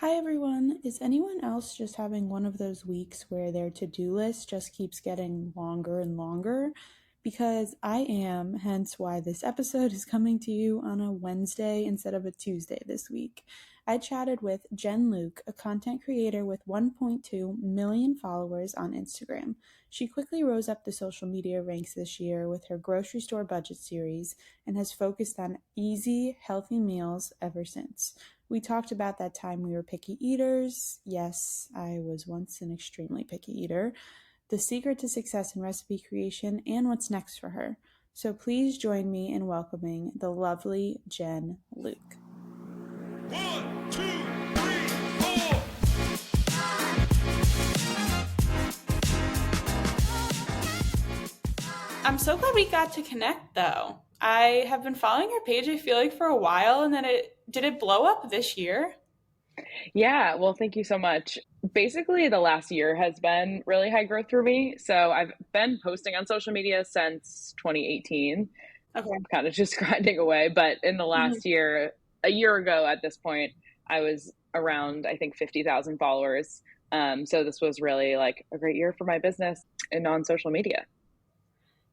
Hi everyone. Is anyone else just having one of those weeks where their to-do list just keeps getting longer and longer? Because I am, hence why this episode is coming to you on a Wednesday instead of a Tuesday this week. I chatted with Jenn Lueke, a content creator with 1.2 million followers on Instagram. She quickly rose up the social media ranks this year with her grocery store budget series and has focused on easy, healthy meals ever since. We talked about that time we were picky eaters. Yes, I was once an extremely picky eater. The secret to success in recipe creation and what's next for her. So please join me in welcoming the lovely Jenn Lueke. One, two, three, four. I'm so glad we got to connect though. I have been following your page, I feel like, for a while, and then it blow up this year? Yeah, well, thank you so much. Basically, the last year has been really high growth for me. So I've been posting on social media since 2018, Okay. kind of just grinding away. But in the Mhm. last year, a year ago at this point, I was around, I think, 50,000 followers. So this was really like a great year for my business and on social media.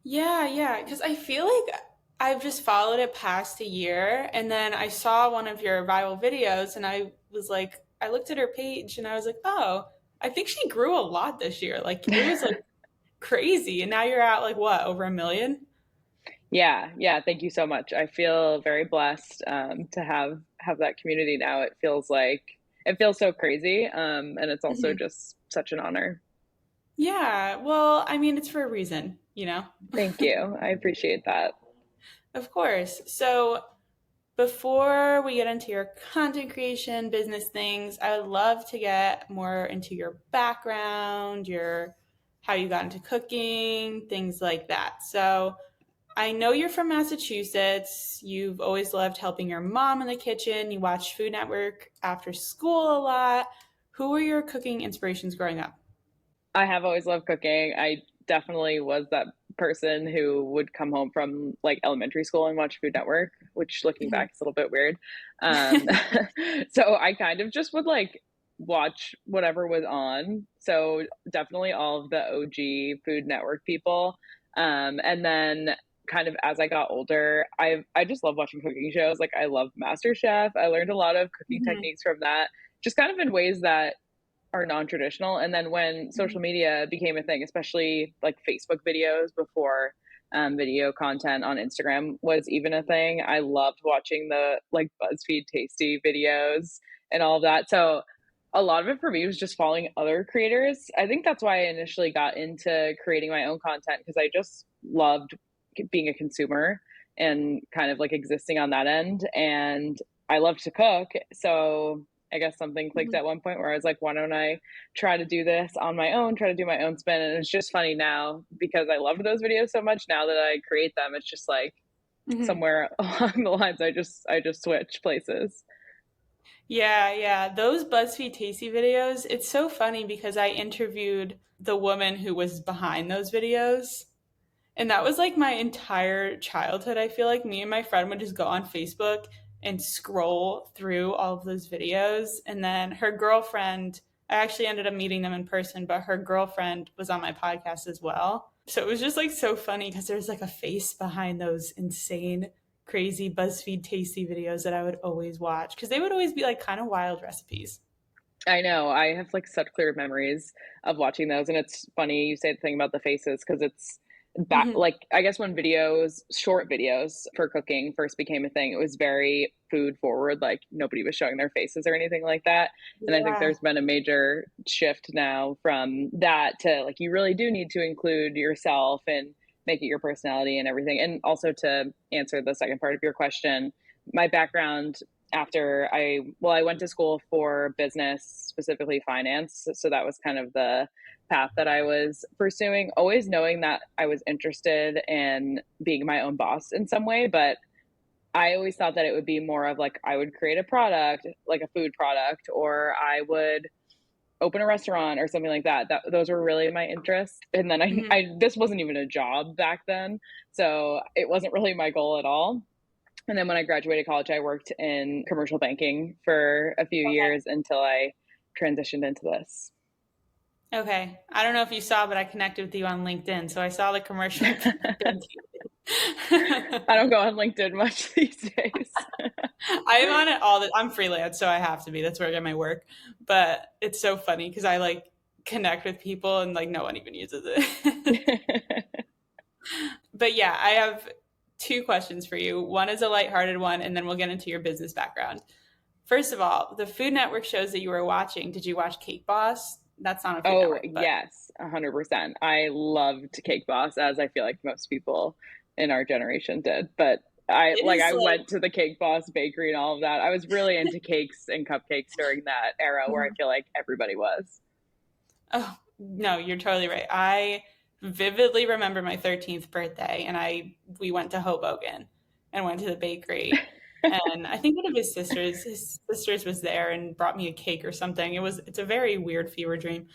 Yeah, because I feel like I've just followed it past a year, and then I saw one of your viral videos, and I was like, I looked at her page, and I was like, oh, I think she grew a lot this year. Like it was like crazy, and now you're at like what, over a million? Yeah, thank you so much. I feel very blessed to have that community now. It feels so crazy, and it's also Mhm. just such an honor. Yeah, well, I mean, it's for a reason, you know? Thank you. I appreciate that. Of course. So before we get into your content creation, business things, I would love to get more into your background, your how you got into cooking, things like that. So, I know you're from Massachusetts. You've always loved helping your mom in the kitchen. You watched Food Network after school a lot. Who were your cooking inspirations growing up? I have always loved cooking. I definitely was that person who would come home from like elementary school and watch Food Network, which looking back is a little bit weird. Um, so I kind of just would like watch whatever was on. So definitely all of the OG Food Network people. And then kind of as I got older, I just love watching cooking shows. Like I love MasterChef. I learned a lot of cooking Mhm. techniques from that, just kind of in ways that are non-traditional. And then when social media became a thing, especially like Facebook videos before video content on Instagram was even a thing, I loved watching the like BuzzFeed tasty videos and all of that. So a lot of it for me was just following other creators. I think that's why I initially got into creating my own content because I just loved being a consumer and kind of like existing on that end. And I love to cook. So I guess something clicked Mhm. at one point where I was like, why don't I try to do this on my own, try to do my own spin? And it's just funny now because I loved those videos so much. Now that I create them, it's just like Mhm. somewhere along the lines, I just switch places. Yeah. Those BuzzFeed Tasty videos, it's so funny because I interviewed the woman who was behind those videos. And that was like my entire childhood. I feel like me and my friend would just go on Facebook and scroll through all of those videos. And then her girlfriend, I actually ended up meeting them in person, but her girlfriend was on my podcast as well. So it was just like so funny because there's like a face behind those insane, crazy BuzzFeed tasty videos that I would always watch because they would always be like kind of wild recipes. I know. I have like such clear memories of watching those. And it's funny you say the thing about the faces because it's back Hmm. like I guess when videos, short videos for cooking first became a thing, it was very food forward. Like nobody was showing their faces or anything like that. And I think Yeah. there's been a major shift now from that to like you really do need to include yourself and make it your personality and everything. And also to answer the second part of your question, my background after I went to school for business, specifically finance. So that was kind of the path that I was pursuing, always knowing that I was interested in being my own boss in some way. But I always thought that it would be more of like I would create a product, like a food product, or I would open a restaurant or something like that. Those were really my interests. And then Hmm. I this wasn't even a job back then. So it wasn't really my goal at all. And then when I graduated college, I worked in commercial banking for a few Okay. years until I transitioned into this. Okay. I don't know if you saw, but I connected with you on LinkedIn, so I saw the commercial banking. I don't go on LinkedIn much these days. I'm on it all the I'm freelance, so I have to be. That's where I get my work. But it's so funny because I like connect with people and like no one even uses it. But yeah, I have two questions for you. One is a lighthearted one, and then we'll get into your business background. First of all, the Food Network shows that you were watching. Did you watch Cake Boss? That's not a Food Oh, Network, but yes, 100%. I loved Cake Boss, as I feel like most people in our generation did. But it is I like, went to the Cake Boss bakery and all of that. I was really into cakes and cupcakes during that era where I feel like everybody was. oh, no, you're totally right. I vividly remember my 13th birthday, and we went to Hoboken and went to the bakery. And I think one of his sisters was there and brought me a cake or something. It's a very weird fever dream,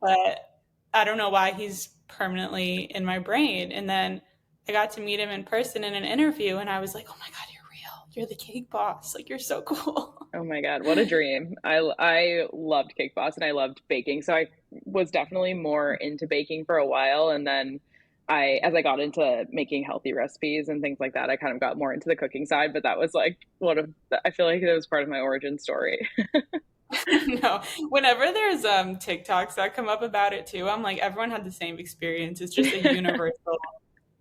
but I don't know why he's permanently in my brain. And then I got to meet him in person in an interview, and I was like, oh my God, you're real. You're the cake boss. Like, you're so cool. Oh my God, what a dream. I loved Cake Boss and I loved baking. So I was definitely more into baking for a while, and then as I got into making healthy recipes and things like that, I kind of got more into the cooking side, but that was like I feel like it was part of my origin story. No, whenever there's TikToks that come up about it too, I'm like, everyone had the same experience. It's just a universal.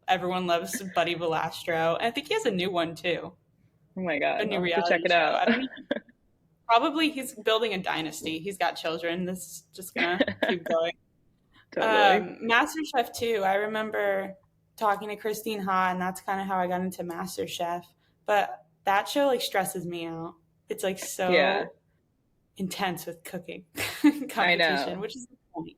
Everyone loves Buddy Valastro. And I think he has a new one too, Oh my a God, new I'll have to check reality it show. out. I don't even, probably he's building a dynasty. He's got children. This is just gonna keep going. Totally. MasterChef too. I remember talking to Christine Ha, and that's kind of how I got into MasterChef. But that show like stresses me out. It's like Yeah, so intense with cooking I competition, know. which is the point.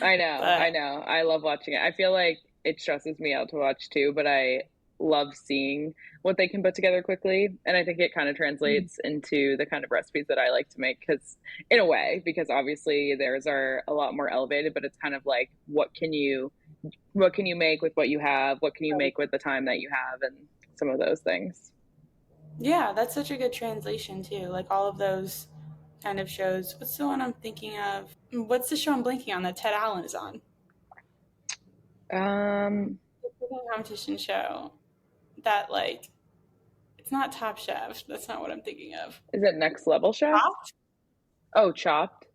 I know. But I know. I love watching it. I feel like it stresses me out to watch too, but I love seeing what they can put together quickly. And I think it kind of translates into the kind of recipes that I like to make because, in a way, because obviously theirs are a lot more elevated, but it's kind of like what can you make with what you have? What can you make with the time that you have and some of those things. yeah, that's such a good translation too. Like all of those kind of shows. What's the one I'm thinking of? What's the show I'm blinking on that Ted Allen is on? Um, The cooking competition show that like it's not Top Chef. That's not what I'm thinking of. is it Next Level Chef? Chopped? Oh, Chopped.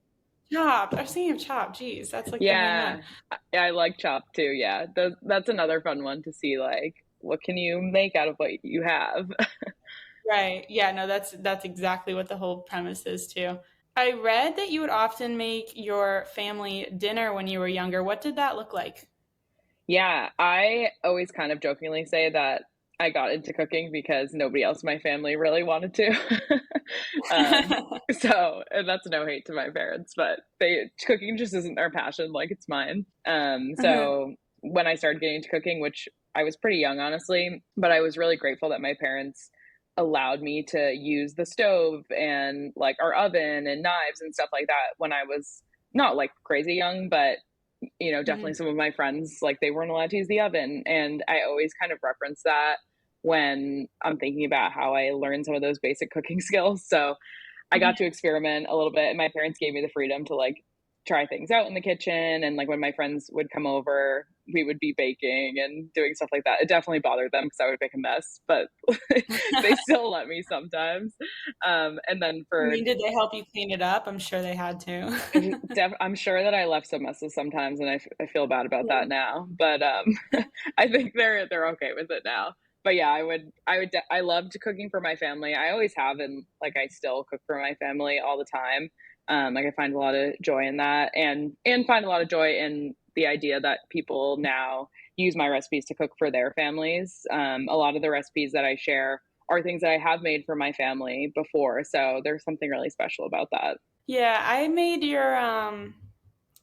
Chopped. I was thinking of Chopped. Jeez, that's like the main one. Yeah, I like Chopped too. Yeah, that's another fun one to see. Like, what can you make out of what you have? Right. Yeah, no, that's exactly what the whole premise is too. I read that you would often make your family dinner when you were younger. What did that look like? Yeah, I always kind of jokingly say that I got into cooking because nobody else in my family really wanted to. um, and that's no hate to my parents, but cooking just isn't their passion like it's mine. So when I started getting into cooking, which I was pretty young, honestly, but I was really grateful that my parents allowed me to use the stove and like our oven and knives and stuff like that when I was not like crazy young, but definitely Mhm. some of my friends, like they weren't allowed to use the oven. And I always kind of reference that when I'm thinking about how I learned some of those basic cooking skills. So I got to experiment a little bit, and my parents gave me the freedom to like try things out in the kitchen. And like when my friends would come over, we would be baking and doing stuff like that. It definitely bothered them because I would make a mess, but they still let me sometimes. And then I for mean, did they help you clean it up? I'm sure they had to. I'm sure that I left some messes sometimes, and I feel bad about that now. But I think they're okay with it now. But yeah, I loved cooking for my family. I always have, and like I still cook for my family all the time. Like I find a lot of joy in that, and find a lot of joy in the idea that people now use my recipes to cook for their families. A lot of the recipes that I share are things that I have made for my family before, so there's something really special about that. Yeah, I made your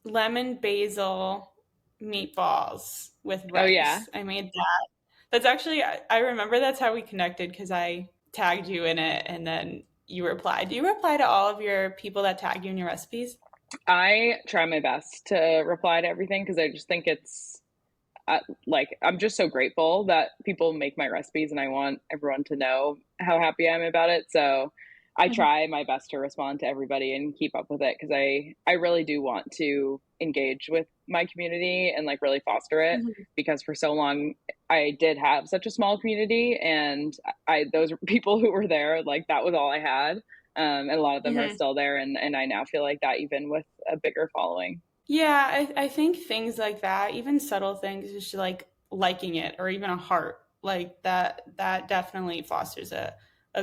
lemon basil meatballs with Oh yeah. rice. I made that. That's actually, I remember that's how we connected because I tagged you in it and then you replied. Do you reply to all of your people that tag you in your recipes? I try my best to reply to everything because I just think like I'm just so grateful that people make my recipes, and I want everyone to know how happy I am about it. So I Mhm. try my best to respond to everybody and keep up with it, because I really do want to engage with my community and like really foster it, Mhm. because for so long I did have such a small community, and I those people who were there, like that was all I had. And a lot of them are Mhm. still there, and I now feel like that even with a bigger following. Yeah, I think things like that, even subtle things, just like liking it or even a heart, like that definitely fosters a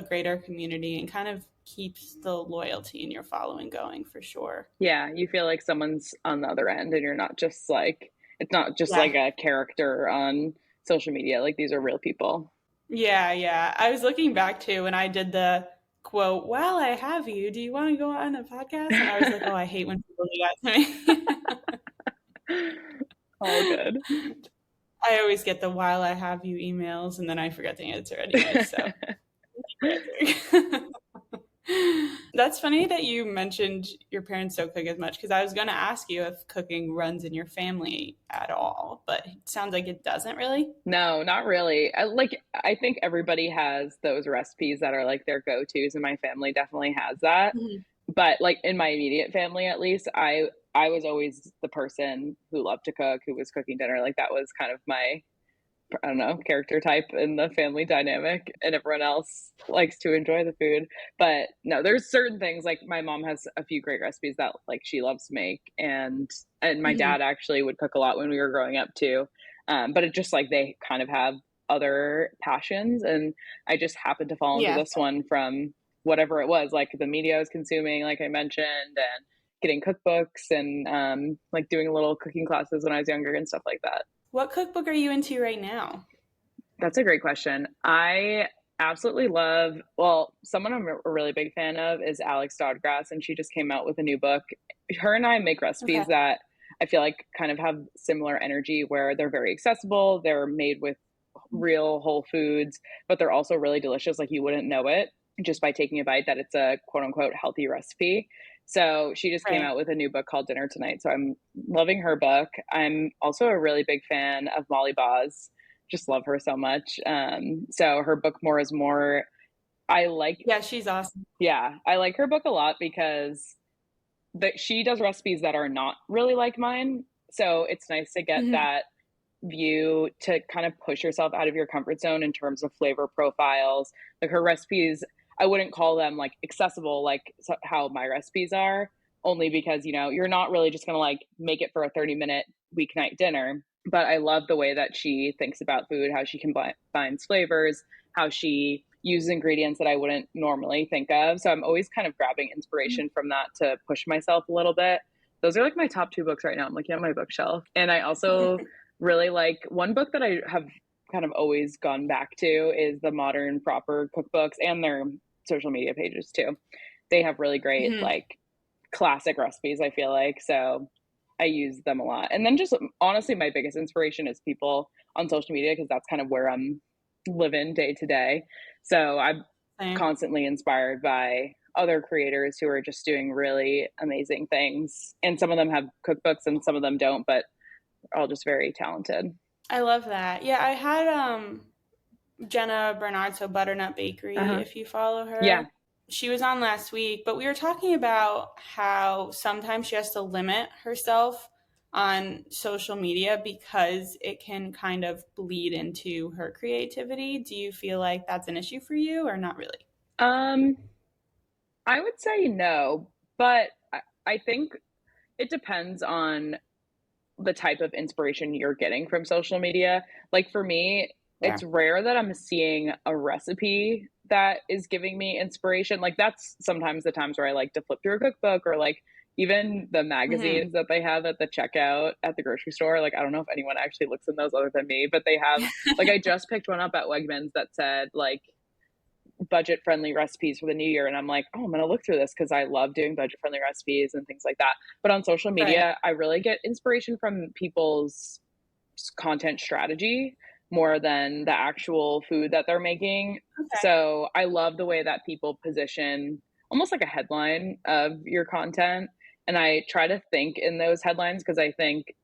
greater community and kind of keeps the loyalty in your following going for sure. Yeah, you feel like someone's on the other end, and you're not just like, it's not just Yeah. like a character on social media. Like these are real people. Yeah, yeah. I was looking back too when I did the quote, "While I have you, do you want to go on a podcast?" And I was like, "Oh, I hate when people do that to All good. me." I always get the "while I have you" emails and then I forget to answer anyway, so thank you for answering. That's funny that you mentioned your parents don't cook as much because I was going to ask you if cooking runs in your family at all, but it sounds like it doesn't really. No, not really. I think everybody has those recipes that are like their go-tos, and my family definitely has that. Mhm. But like in my immediate family at least, I was always the person who loved to cook, who was cooking dinner. Like that was kind of my, I don't know, character type in the family dynamic, and everyone else likes to enjoy the food. But no, there's certain things, like my mom has a few great recipes that like she loves to make, and my Mhm. dad actually would cook a lot when we were growing up too. But it just like they kind of have other passions, and I just happened to fall into Yeah. this one from whatever it was, like the media I was consuming, like I mentioned, and getting cookbooks, and like doing little cooking classes when I was younger and stuff like that. What cookbook are you into right now? That's a great question. I absolutely love, well, someone I'm a really big fan of is Alex Dodgrass, and she just came out with a new book. Her and I make Okay. recipes that I feel like kind of have similar energy, where they're very accessible, they're made with real whole foods, but they're also really delicious. Like you wouldn't know it just by taking a bite that it's a quote unquote healthy recipe. So she just came Right. out with a new book called Dinner Tonight. So I'm loving her book. I'm also a really big fan of Molly Baz, just love her so much. So her book More is More, I like, Yeah, she's awesome. yeah, I like her book a lot because that she does recipes that are not really like mine. So it's nice to get Mhm. that view to kind of push yourself out of your comfort zone in terms of flavor profiles. Like her recipes, I wouldn't call them like accessible like how my recipes are, only because, you know, you're not really just going to like make it for a 30-minute weeknight dinner. But I love the way that she thinks about food, how she combines flavors, how she uses ingredients that I wouldn't normally think of. So I'm always kind of grabbing Mhm. inspiration from that to push myself a little bit. Those are like my top two books right now. I'm looking at my bookshelf. And I also really like one book that I have kind of always gone back to is the Modern Proper cookbooks, and their social media pages too. They have really great Mhm. like classic recipes, I feel like. So I use them a lot. And then just honestly, my biggest inspiration is people on social media, because that's kind of where I'm living day to day. So I'm Same. constantly inspired by other creators who are just doing really amazing things. And some of them have cookbooks and some of them don't, but all just very talented. I love that. Yeah, I had Jenna Bernard, so Butternut Bakery, Uh-huh. if you follow Yeah. her. She was on last week, but we were talking about how sometimes she has to limit herself on social media because it can kind of bleed into her creativity. Do you feel like that's an issue for you or not really? Um, I would say no, but I think it depends on the type of inspiration you're getting from social media. Like for me, Yeah. it's rare that I'm seeing a recipe that is giving me inspiration. Like that's sometimes the times where I like to flip through a cookbook, or like even the Hmm. magazines that they have at the checkout at the grocery store. Like I don't know if anyone actually looks in those other than me, but they have, like I just picked one up at Wegmans that said like budget friendly recipes for the new year, and I'm like, oh, I'm going to look through this because I love doing budget friendly recipes and things like that. But on social Right. media, I really get inspiration from people's content strategy more than the actual food that they're making. Okay. So I love the way that people position almost like a headline of your content, and I try to think in those headlines, because I think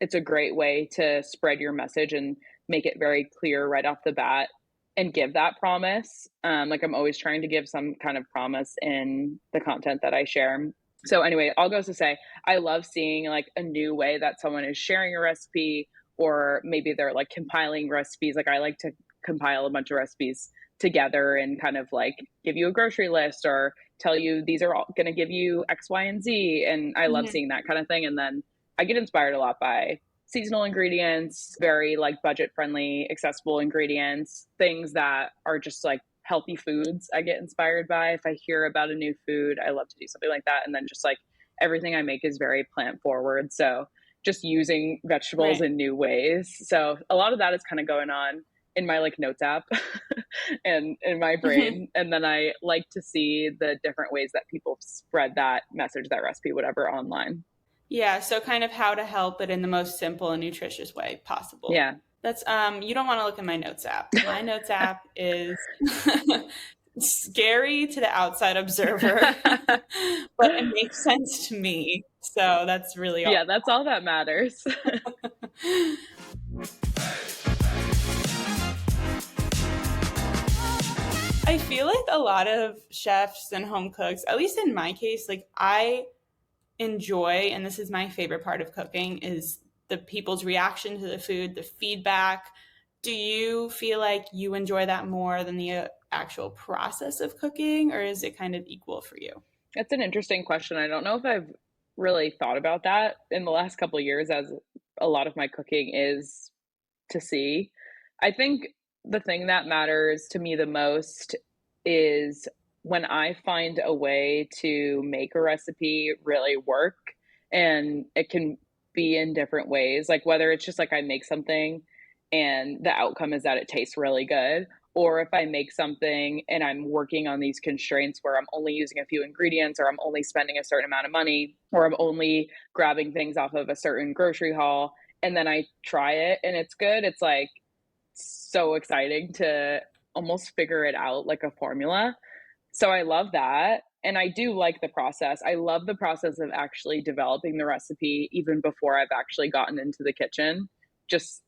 it's a great way to spread your message and make it very clear right off the bat and give that promise. Like I'm always trying to give some kind of promise in the content that I share. So anyway, all goes to say, I love seeing like a new way that someone is sharing a recipe, or maybe they're like compiling recipes. Like I like to compile a bunch of recipes together and kind of like give you a grocery list or tell you these are all going to give you X, Y, and Z. And I love Mhm. seeing that kind of thing. And then I get inspired a lot by seasonal ingredients, very like budget friendly, accessible ingredients, things that are just like healthy foods. I get inspired by. If I hear about a new food, I love to do something like that. And then just like everything I make is very plant forward. So just using vegetables Right. in new ways. So a lot of that is kind of going on in my like notes app and in my Mhm. brain. And then I like to see the different ways that people spread that message, that recipe, whatever, online. Yeah, so kind of how to help it in the most simple and nutritious way possible. Yeah. That's you don't want to look at my notes app. My notes app is scary to the outside observer, but it makes sense to me. So that's really Yeah, all. that's all that matters. I feel like a lot of chefs and home cooks, at least in my case, like I enjoy, and this is my favorite part of cooking, is the people's reaction to the food, the feedback. Do you feel like you enjoy that more than the actual process of cooking, or is it kind of equal for you? That's an interesting question. I don't know if I've really thought about that in the last couple of years, as a lot of my cooking is to see. I think the thing that matters to me the most is when I find a way to make a recipe really work, and it can be in different ways. Like whether it's just like I make something and the outcome is that it tastes really good, or if I make something and I'm working on these constraints where I'm only using a few ingredients, or I'm only spending a certain amount of money, or I'm only grabbing things off of a certain grocery haul, and then I try it and it's good, it's like so exciting to almost figure it out like a formula. So I love that. And I do like the process. I love the process of actually developing the recipe even before I've actually gotten into the kitchen. Just,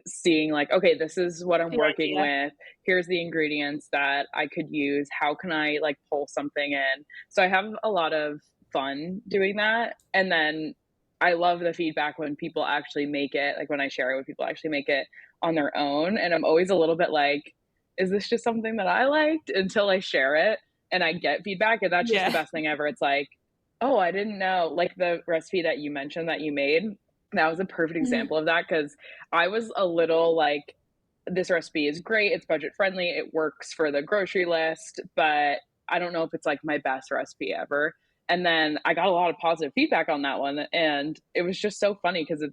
seeing like, okay, this is what I'm Good working idea. with. Here's the ingredients that I could use. How can I like pull something in? So I have a lot of fun doing that. And then I love the feedback when people actually make it, like when I share it with people actually make it on their own. And I'm always a little bit like, is this just something that I liked, until I share it and I get feedback. And that's just the Yeah. best thing ever. It's like, oh, I didn't know. Like the recipe that you mentioned that you made, that was a perfect Mhm. example of that, because I was a little like, this recipe is great. It's budget friendly. It works for the grocery list, but I don't know if it's like my best recipe ever. And then I got a lot of positive feedback on that one. And it was just so funny because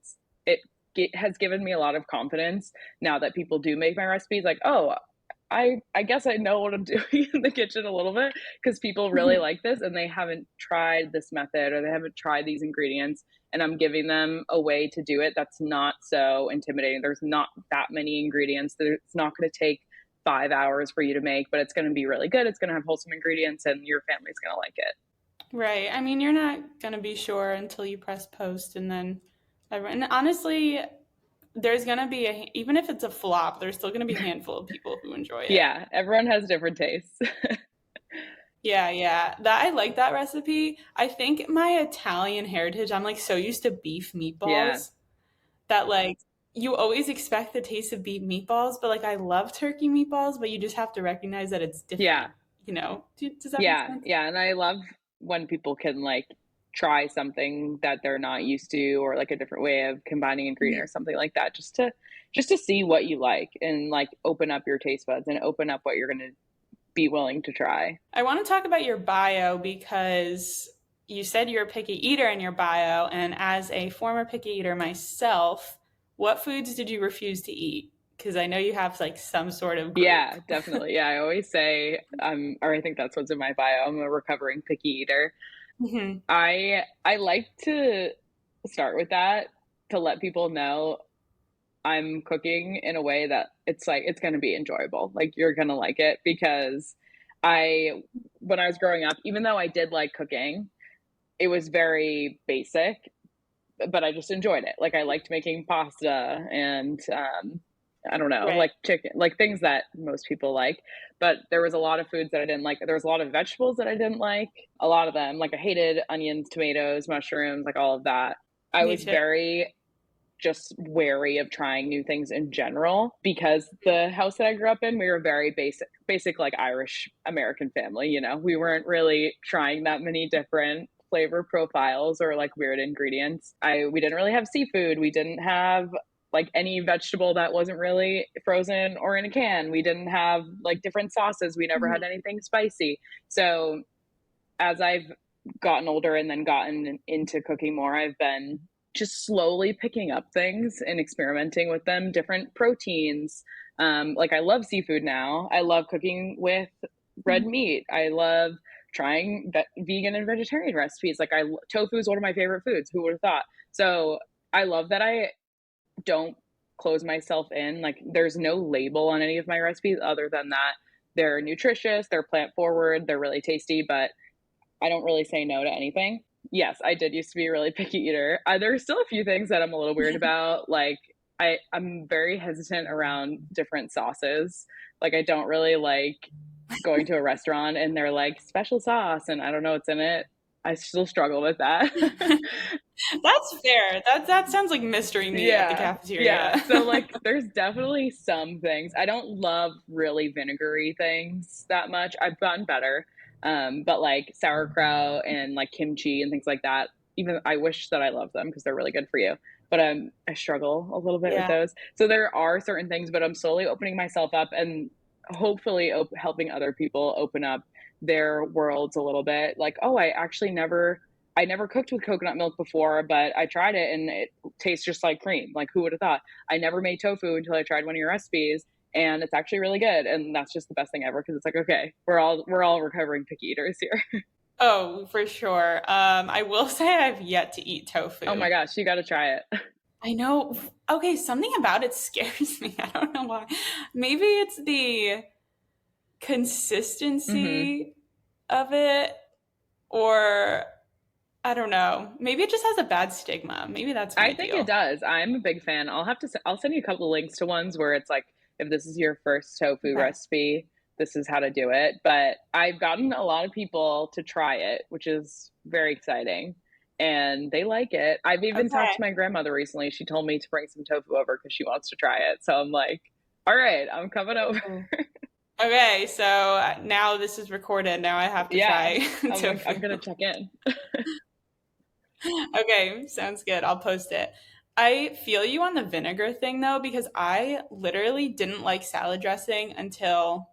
it has given me a lot of confidence now that people do make my recipes. Like, oh, I guess I know what I'm doing in the kitchen a little bit, because people really like this and they haven't tried this method or they haven't tried these ingredients, and I'm giving them a way to do it that's not so intimidating. There's not that many ingredients. It's not going to take 5 hours for you to make, but it's going to be really good. It's going to have wholesome ingredients and your family's going to like it. Right. I mean, you're not gonna be sure until you press post, and then, and honestly, there's gonna be even if it's a flop, there's still gonna be a handful of people who enjoy it. Yeah, everyone has different tastes. Yeah, yeah. That I like that recipe. I think my Italian heritage, I'm like so used to beef Yeah. meatballs that like you always expect the taste of beef meatballs, but like I love turkey meatballs, but you just have to recognize that it's Yeah. different, you know? Does that make Yeah, sense? yeah, and I love when people can like try something that they're not used to, or like a different way of combining ingredient or something like that, just to see what you like and like open up your taste buds and open up what you're going to be willing to try. I want to talk about your bio because you said you're a picky eater in your bio, and as a former picky eater myself, what foods did you refuse to eat? Because I know you have like some sort of group. Yeah, definitely. Yeah, I always say or I think that's what's in my bio. I'm a recovering picky eater. Hmm. I like to start with that, to let people know I'm cooking in a way that it's like it's going to be enjoyable. Like you're going to like it, because I when I was growing up, even though I did like cooking, it was very basic. but I just enjoyed it. Like I liked making pasta and I don't know, Right. like chicken, like things that most people like. But there was a lot of foods that I didn't like. There was a lot of vegetables that I didn't like. A lot of them, like I hated onions, tomatoes, mushrooms, like all of that. I Me was too. very just wary of trying new things in general because the house that I grew up in, we were very basic like Irish American family, you know. We weren't really trying that many different flavor profiles or like weird ingredients. We didn't really have seafood. We didn't have like any vegetable that wasn't really frozen or in a can. We didn't have like different sauces. We never Mhm. had anything spicy. So as I've gotten older and then gotten into cooking more, I've been just slowly picking up things and experimenting with them, different proteins. Like I love seafood now. I love cooking with red Mhm. meat. I love trying vegan and vegetarian recipes. Like tofu is one of my favorite foods. Who would have thought? So I love that I don't close myself in. Like there's no label on any of my recipes other than that they're nutritious, they're plant forward, they're really tasty, but I don't really say no to anything. Yes, I did used to be a really picky eater. There's still a few things that I'm a little weird about. Like I'm very hesitant around different sauces. Like I don't really like going to a restaurant and they're like special sauce and I don't know what's in it. I still struggle with that. That's fair. That sounds like mystery meat at the Yeah. Yeah. cafeteria. So like there's definitely some things. I don't love really vinegary things that much. I've gotten better. But like sauerkraut and like kimchi and things like that, even I wish that I loved them because they're really good for you. But I struggle a little bit with Yeah. those. So there are certain things, but I'm slowly opening myself up and hopefully helping other people open up their worlds a little bit. Like, oh, I never cooked with coconut milk before, but I tried it and it tastes just like cream. Like who would have thought? I never made tofu until I tried one of your recipes and it's actually really good and that's just the best thing ever because it's like okay, we're all recovering picky eaters here. Oh, for sure. I will say I've yet to eat Oh tofu. my gosh, you got to try it. I know. Okay, something about it scares me. I don't know why. Maybe it's the Hmm. consistency of it, or I don't know. Maybe it just has a bad stigma. Maybe that's I my think it deal. does. I'm a big fan. I'll send you a couple of links to ones where it's like if this is your first tofu Okay. recipe, this is how to do it. But I've gotten a lot of people to try it, which is very exciting. And they like it. I've even talked Okay. to my grandmother recently. She told me to bring some tofu over because she wants to try it. So I'm like, all right, I'm coming over. Ooh. Okay, so now this is recorded. Now I have to Yeah, try I'm like, tofu. I'm gonna check in. Okay, sounds good. I'll post it. I feel you on the vinegar thing though, because I literally didn't like salad dressing until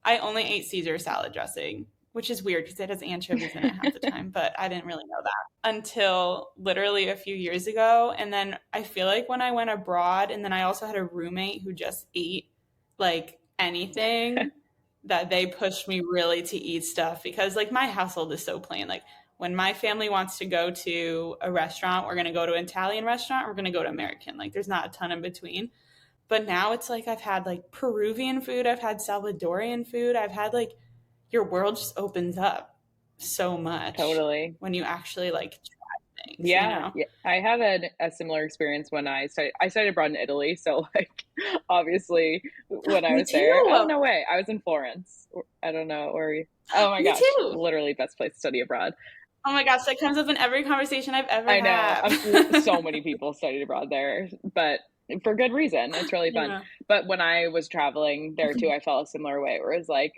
I only ate Caesar salad dressing, which is weird because it has anchovies in it half the time, but I didn't really know that until literally a few years ago. And then I feel like when I went abroad, and then I also had a roommate who just ate like anything, that they pushed me really to eat stuff because like my household is so plain. Like when my family wants to go to a restaurant, we're going to go to an Italian restaurant, we're going to go to American. Like there's not a ton in between. But now it's like I've had like Peruvian food, I've had Salvadorian food, I've had like your world just opens up so much Totally. when you actually like try things, you Yeah, know? yeah. I had a similar experience when I studied abroad in Italy, so like obviously when I Me was there. Oh too. no way. I was in Florence. I don't know where we Oh my Me gosh, too. literally best place to study abroad. Oh my gosh, that comes up in every conversation I've ever I know. had. So many people studied abroad there, but for good reason. It's really fun. Yeah. But when I was traveling there too, I felt a similar way where it's like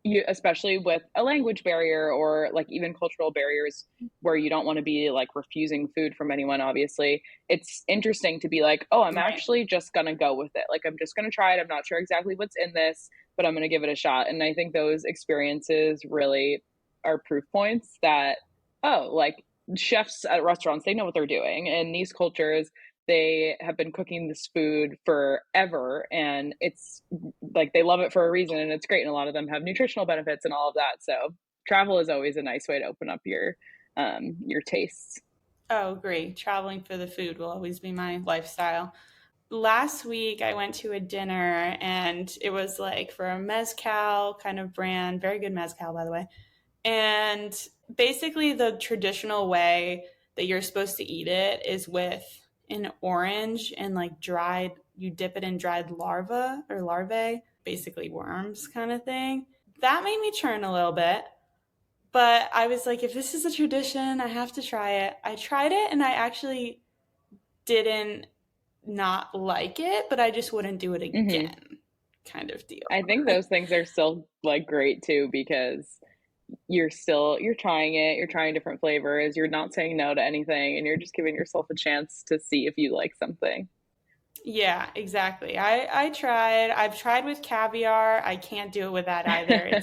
you especially with a language barrier or like even cultural barriers where you don't want to be like refusing food from anyone obviously. It's interesting to be like, "Oh, I'm Right. actually just going to go with it. Like I'm just going to try it. I'm not sure exactly what's in this, but I'm going to give it a shot." And I think those experiences really are proof points that oh, like chefs at restaurants, they know what they're doing. And these cultures, they have been cooking this food forever and it's like they love it for a reason and it's great. And a lot of them have nutritional benefits and all of that. So travel is always a nice way to open up your tastes. Oh, agree. Traveling for the food will always be my lifestyle. Last week, I went to a dinner and it was like for a mezcal kind of brand, very good mezcal, by the way. And basically, the traditional way that you're supposed to eat it is with an orange and like you dip it in dried larvae, basically worms kind of thing. That made me churn a little bit. But I was like, if this is a tradition, I have to try it. I tried it and I actually didn't not like it, but I just wouldn't do it Hmm. again, kind of deal. I think those things are still like great too, because you're trying it, you're trying different flavors, you're not saying no to anything, and you're just giving yourself a chance to see if you like something. Yeah, exactly. I tried. I've tried with caviar. I can't do it with that either.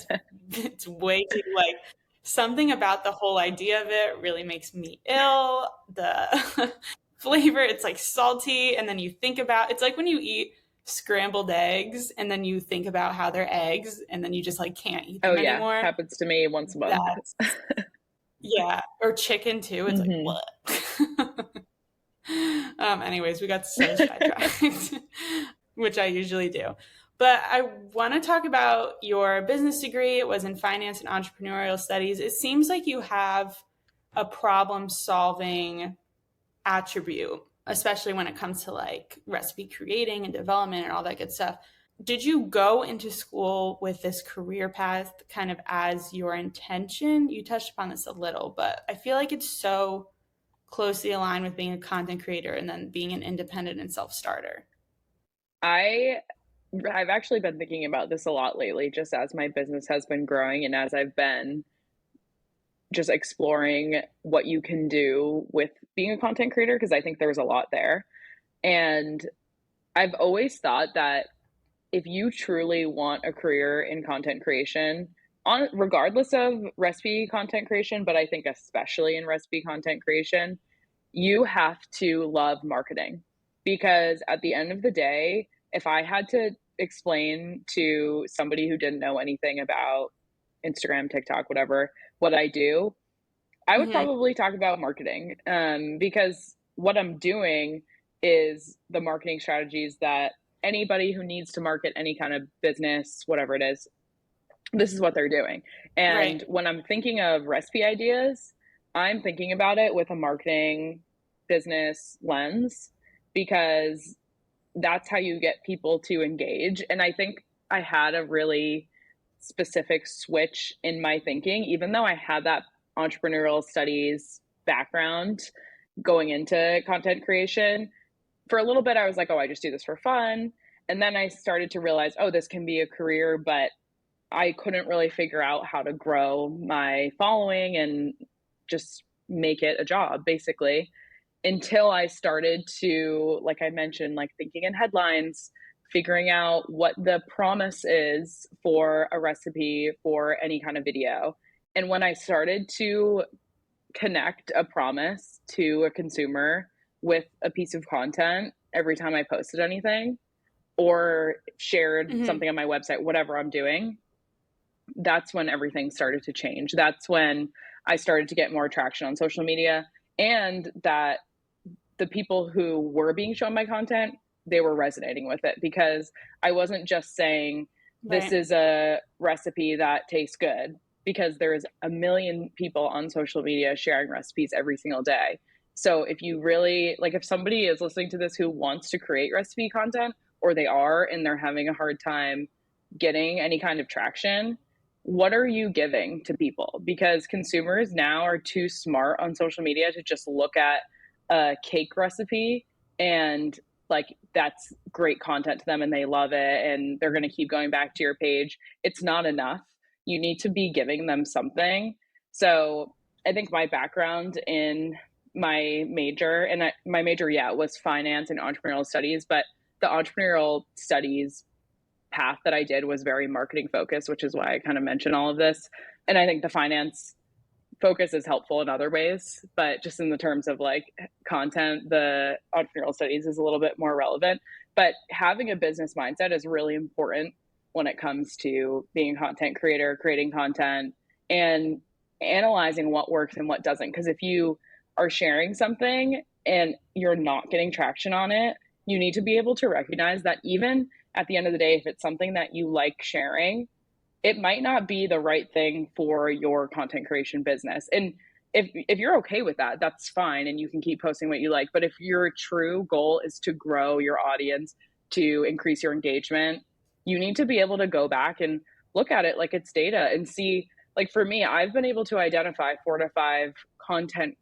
It's way too like something about the whole idea of it really makes me ill. The flavor, it's like salty, and then you think about it's like when you eat scrambled eggs and then you think about how they're eggs and then you just like can't eat Oh them yeah, anymore. happens to me once a month. That yeah, or chicken too. It's like Hmm. what? Anyways, we got so sidetracked, which I usually do. But I want to talk about your business degree. It was in finance and entrepreneurial studies. It seems like you have a problem solving attribute, especially when it comes to like recipe creating and development and all that good stuff. Did you go into school with this career path kind of as your intention? You touched upon this a little, but I feel like it's so closely aligned with being a content creator and then being an independent and self-starter. I I've actually been thinking about this a lot lately, just as my business has been growing and as I've been just exploring what you can do with being a content creator, because I think there's a lot there. And I've always thought that if you truly want a career in content creation, on regardless of recipe content creation, but I think especially in recipe content creation, you have to love marketing. Because at the end of the day, if I had to explain to somebody who didn't know anything about Instagram, TikTok, whatever, what I do, I would Mm-hmm. probably talk about marketing, because what I'm doing is the marketing strategies that anybody who needs to market any kind of business, whatever it is, this is what they're doing. Right. And when I'm thinking of recipe ideas, I'm thinking about it with a marketing business lens, because that's how you get people to engage. And I think I had a really specific switch in my thinking, even though I had that entrepreneurial studies background going into content creation. For a little bit, I was like, oh, I just do this for fun. And then I started to realize, oh, this can be a career, but I couldn't really figure out how to grow my following and just make it a job, basically, until I started to, like I mentioned, like thinking in headlines, figuring out what the promise is for a recipe for any kind of video. And when I started to connect a promise to a consumer with a piece of content every time I posted anything or shared Mm-hmm. something on my website, whatever I'm doing, that's when everything started to change. That's when I started to get more traction on social media, and that the people who were being shown my content, they were resonating with it, because I wasn't just saying this Right. is a recipe that tastes good, because there's a million people on social media sharing recipes every single day. So if you really like, if somebody is listening to this who wants to create recipe content, or they are and they're having a hard time getting any kind of traction, what are you giving to people? Because consumers now are too smart on social media to just look at a cake recipe and like that's great content to them and they love it and they're going to keep going back to your page. It's not enough. You need to be giving them something. So I think my background in my major, and my major, yeah, was finance and entrepreneurial studies, but the entrepreneurial studies path that I did was very marketing focused, which is why I kind of mention all of this. And I think the finance focus is helpful in other ways, but just in the terms of like content, the entrepreneurial studies is a little bit more relevant. But having a business mindset is really important when it comes to being a content creator, creating content, and analyzing what works and what doesn't. Because if you are sharing something and you're not getting traction on it, you need to be able to recognize that even at the end of the day, if it's something that you like sharing, it might not be the right thing for your content creation business. And if you're okay with that, that's fine, and you can keep posting what you like. But if your true goal is to grow your audience, to increase your engagement, you need to be able to go back and look at it like it's data and see. Like for me, I've been able to identify 4 to 5 content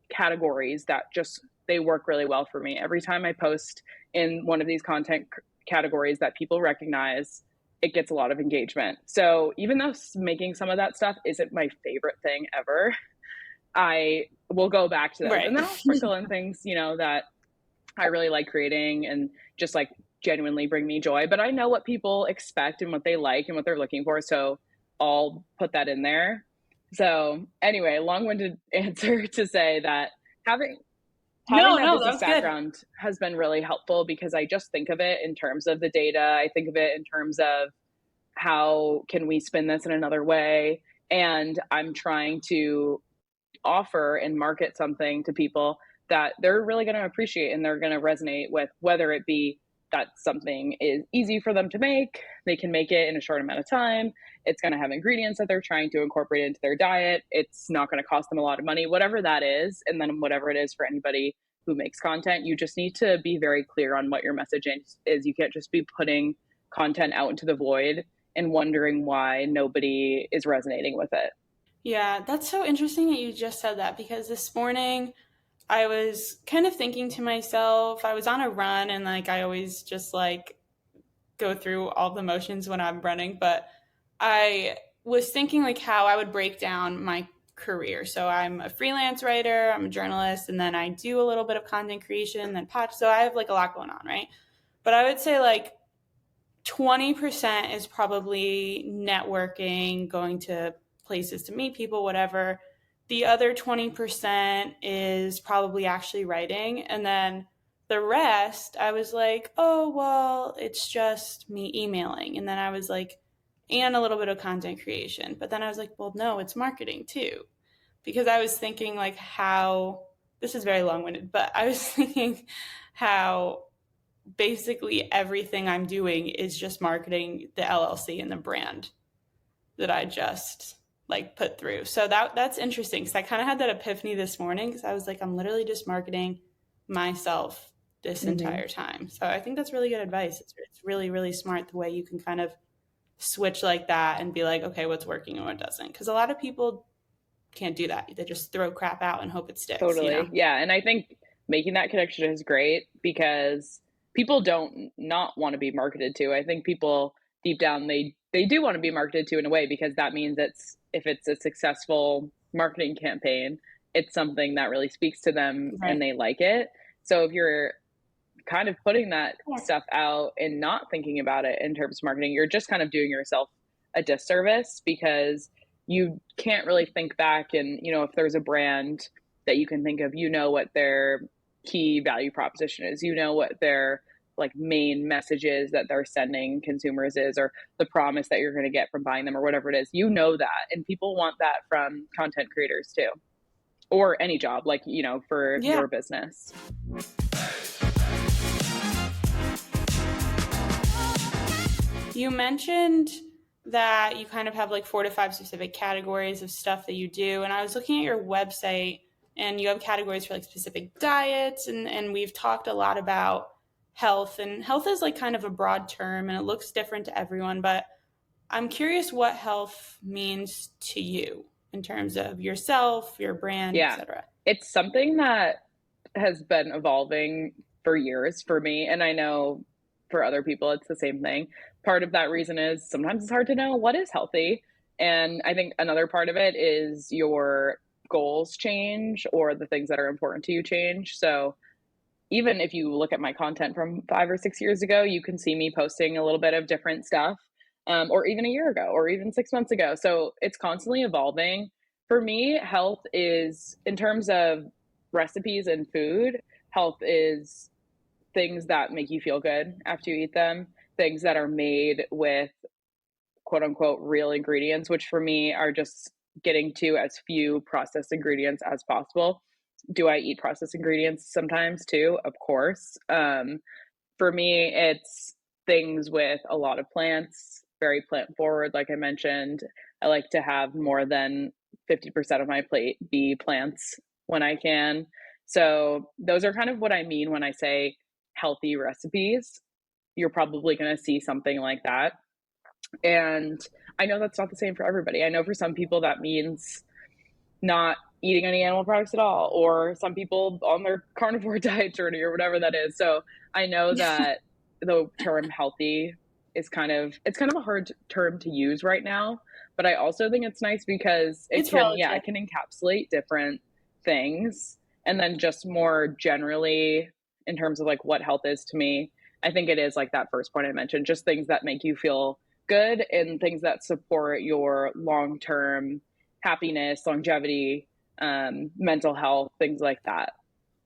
categories that just they work really well for me. Every time I post in one of these content categories that people recognize, it gets a lot of engagement. So even though making some of that stuff isn't my favorite thing ever, I will go back to those. Right. And then I'll sprinkle in things, that I really like creating and just like genuinely bring me joy. But I know what people expect and what they like and what they're looking for. So I'll put that in there. So anyway, long-winded answer to say that having No, that that business was good. background has been really helpful because I just think of it in terms of the data. I think of it in terms of how can we spin this in another way. And I'm trying to offer and market something to people that they're really going to appreciate and they're going to resonate with, whether it be that something is easy for them to make, they can make it in a short amount of time, it's going to have ingredients that they're trying to incorporate into their diet, it's not going to cost them a lot of money, whatever that is. And then whatever it is for anybody who makes content, you just need to be very clear on what your message is. You can't just be putting content out into the void and wondering why nobody is resonating with it. Yeah, that's so interesting that you just said that because this morning I was kind of thinking to myself, I was on a run and like I always just like go through all the motions when I'm running, but I was thinking like how I would break down my career. So I'm a freelance writer, I'm a journalist, and then I do a little bit of content creation, then so I have like a lot going on, right? But I would say like 20% is probably networking, going to places to meet people, whatever. The other 20% is probably actually writing. And then the rest, I was like, oh, well, it's just me emailing. And then I was like, and a little bit of content creation. But then I was like, well, no, it's marketing too. Because I was thinking, like, how this is very long winded, but I was thinking how basically everything I'm doing is just marketing the LLC and the brand that I just like put through. So that's interesting because I kind of had that epiphany this morning because I was like, I'm literally just marketing myself this Mm-hmm. entire time. So I think that's really good advice. It's really, really smart the way you can kind of switch like that and be like, okay, what's working and what doesn't. Because a lot of people can't do that. They just throw crap out and hope it sticks, you know? Totally. Yeah. And I think making that connection is great because people don't not want to be marketed to. I think people deep down they do want to be marketed to in a way because that means it's if it's a successful marketing campaign, it's something that really speaks to them and Right. they like it. So if you're kind of putting that stuff out and not thinking about it in terms of marketing, you're just kind of doing yourself a disservice because you can't really think back and, if there's a brand that you can think of, what their key value proposition is, what their like main message is that they're sending consumers is, or the promise that you're going to get from buying them or whatever it is, that. And people want that from content creators too, or any job, like, for Yeah. your business. You mentioned that you kind of have like 4 to 5 specific categories of stuff that you do. And I was looking at your website and you have categories for like specific diets. And we've talked a lot about health. And health is like kind of a broad term and it looks different to everyone. But I'm curious what health means to you in terms of yourself, your brand, Yeah. etc. It's something that has been evolving for years for me. And I know for other people, it's the same thing. Part of that reason is sometimes it's hard to know what is healthy. And I think another part of it is your goals change or the things that are important to you change. So even if you look at my content from 5 or 6 years ago, you can see me posting a little bit of different stuff, or even a year ago, or even 6 months ago. So it's constantly evolving. For me, health is, in terms of recipes and food, health is things that make you feel good after you eat them, things that are made with quote unquote real ingredients, which for me are just getting to as few processed ingredients as possible. Do I eat processed ingredients sometimes too? Of course. For me, it's things with a lot of plants, very plant forward, like I mentioned. I like to have more than 50% of my plate be plants when I can. So those are kind of what I mean when I say healthy recipes. You're probably going to see something like that. And I know that's not the same for everybody. I know for some people that means not eating any animal products at all, or some people on their carnivore diet journey or whatever that is. So I know that the term healthy is it's kind of a hard term to use right now, but I also think it's nice because It's relative. it can encapsulate different things. And then just more generally in terms of like what health is to me, I think it is like that first point I mentioned, just things that make you feel good and things that support your long-term happiness, longevity, mental health, things like that.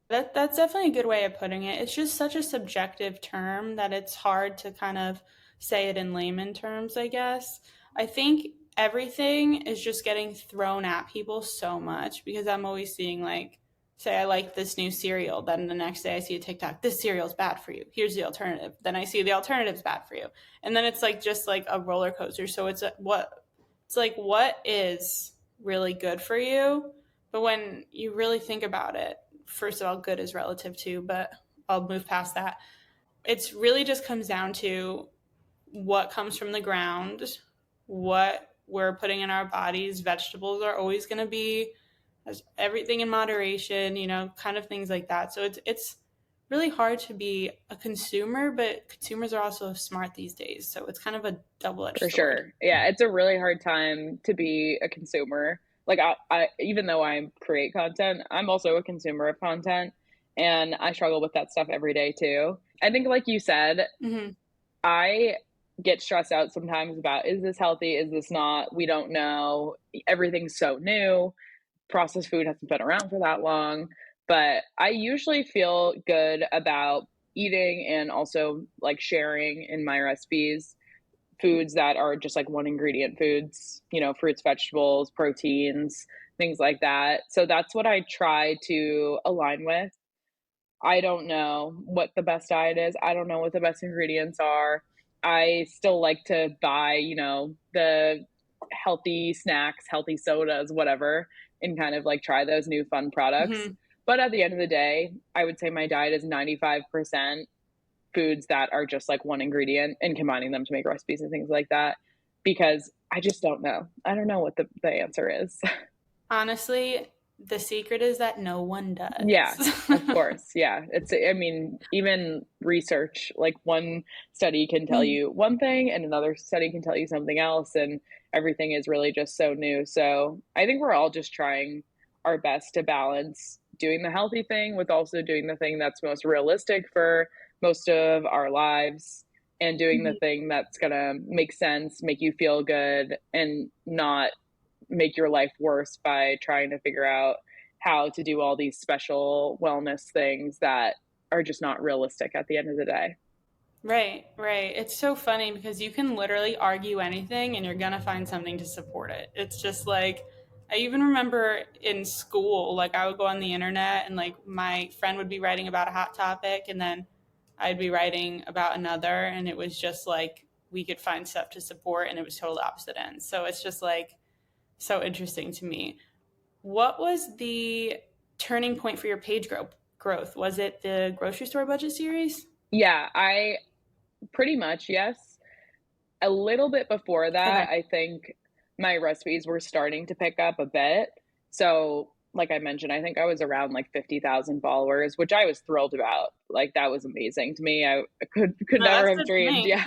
That's definitely a good way of putting it. It's just such a subjective term that it's hard to kind of say it in layman terms, I guess. I think everything is just getting thrown at people so much because I'm always seeing like, say I like this new cereal, then the next day I see a TikTok, this cereal's bad for you. Here's the alternative. Then I see the alternative's bad for you. And then it's like just like a roller coaster. So it's like what is really good for you? But when you really think about it, first of all, good is relative too, but I'll move past that. It's really just comes down to what comes from the ground, what we're putting in our bodies. Vegetables are always going to be everything in moderation, you know, kind of things like that. So it's really hard to be a consumer, but consumers are also smart these days. So it's kind of a double-edged For sword. sure. Yeah, it's a really hard time to be a consumer. Like I even though I create content, I'm also a consumer of content and I struggle with that stuff every day too. I think like you said, Mm-hmm. I get stressed out sometimes about is this healthy? Is this not? We don't know. Everything's so new. Processed food hasn't been around for that long. But I usually feel good about eating and also like sharing in my recipes foods that are just like one ingredient foods, you know, fruits, vegetables, proteins, things like that. So that's what I try to align with. I don't know what the best diet is. I don't know what the best ingredients are. I still like to buy, you know, the healthy snacks, healthy sodas, whatever, and kind of like try those new fun products. Mm-hmm. But at the end of the day, I would say my diet is 95% foods that are just like one ingredient and combining them to make recipes and things like that because I just don't know. I don't know what the answer is. Honestly, the secret is that no one Yeah, does. of course. Yeah. I mean, even research, like one study can tell you one thing and another study can tell you something else, and everything is really just so new. So I think we're all just trying our best to balance doing the healthy thing with also doing the thing that's most realistic for most of our lives and doing the Mhm. thing that's going to make sense, make you feel good, and not make your life worse by trying to figure out how to do all these special wellness things that are just not realistic at the end of the day. Right, right. It's so funny because you can literally argue anything and you're gonna find something to support it. It's just like I even remember in school, like I would go on the internet and like my friend would be writing about a hot topic and then I'd be writing about another and it was just like we could find stuff to support and it was total opposite ends. So it's just like so interesting to me. What was the turning point for your growth? Was it the grocery store budget series? Yeah, I pretty much, yes. A little bit before Okay. that, I think my recipes were starting to pick up a bit. So, like I mentioned, I think I was around like 50,000 followers, which I was thrilled about. Like that was amazing to me. I could No, never that's have good for dreamed. me. Yeah.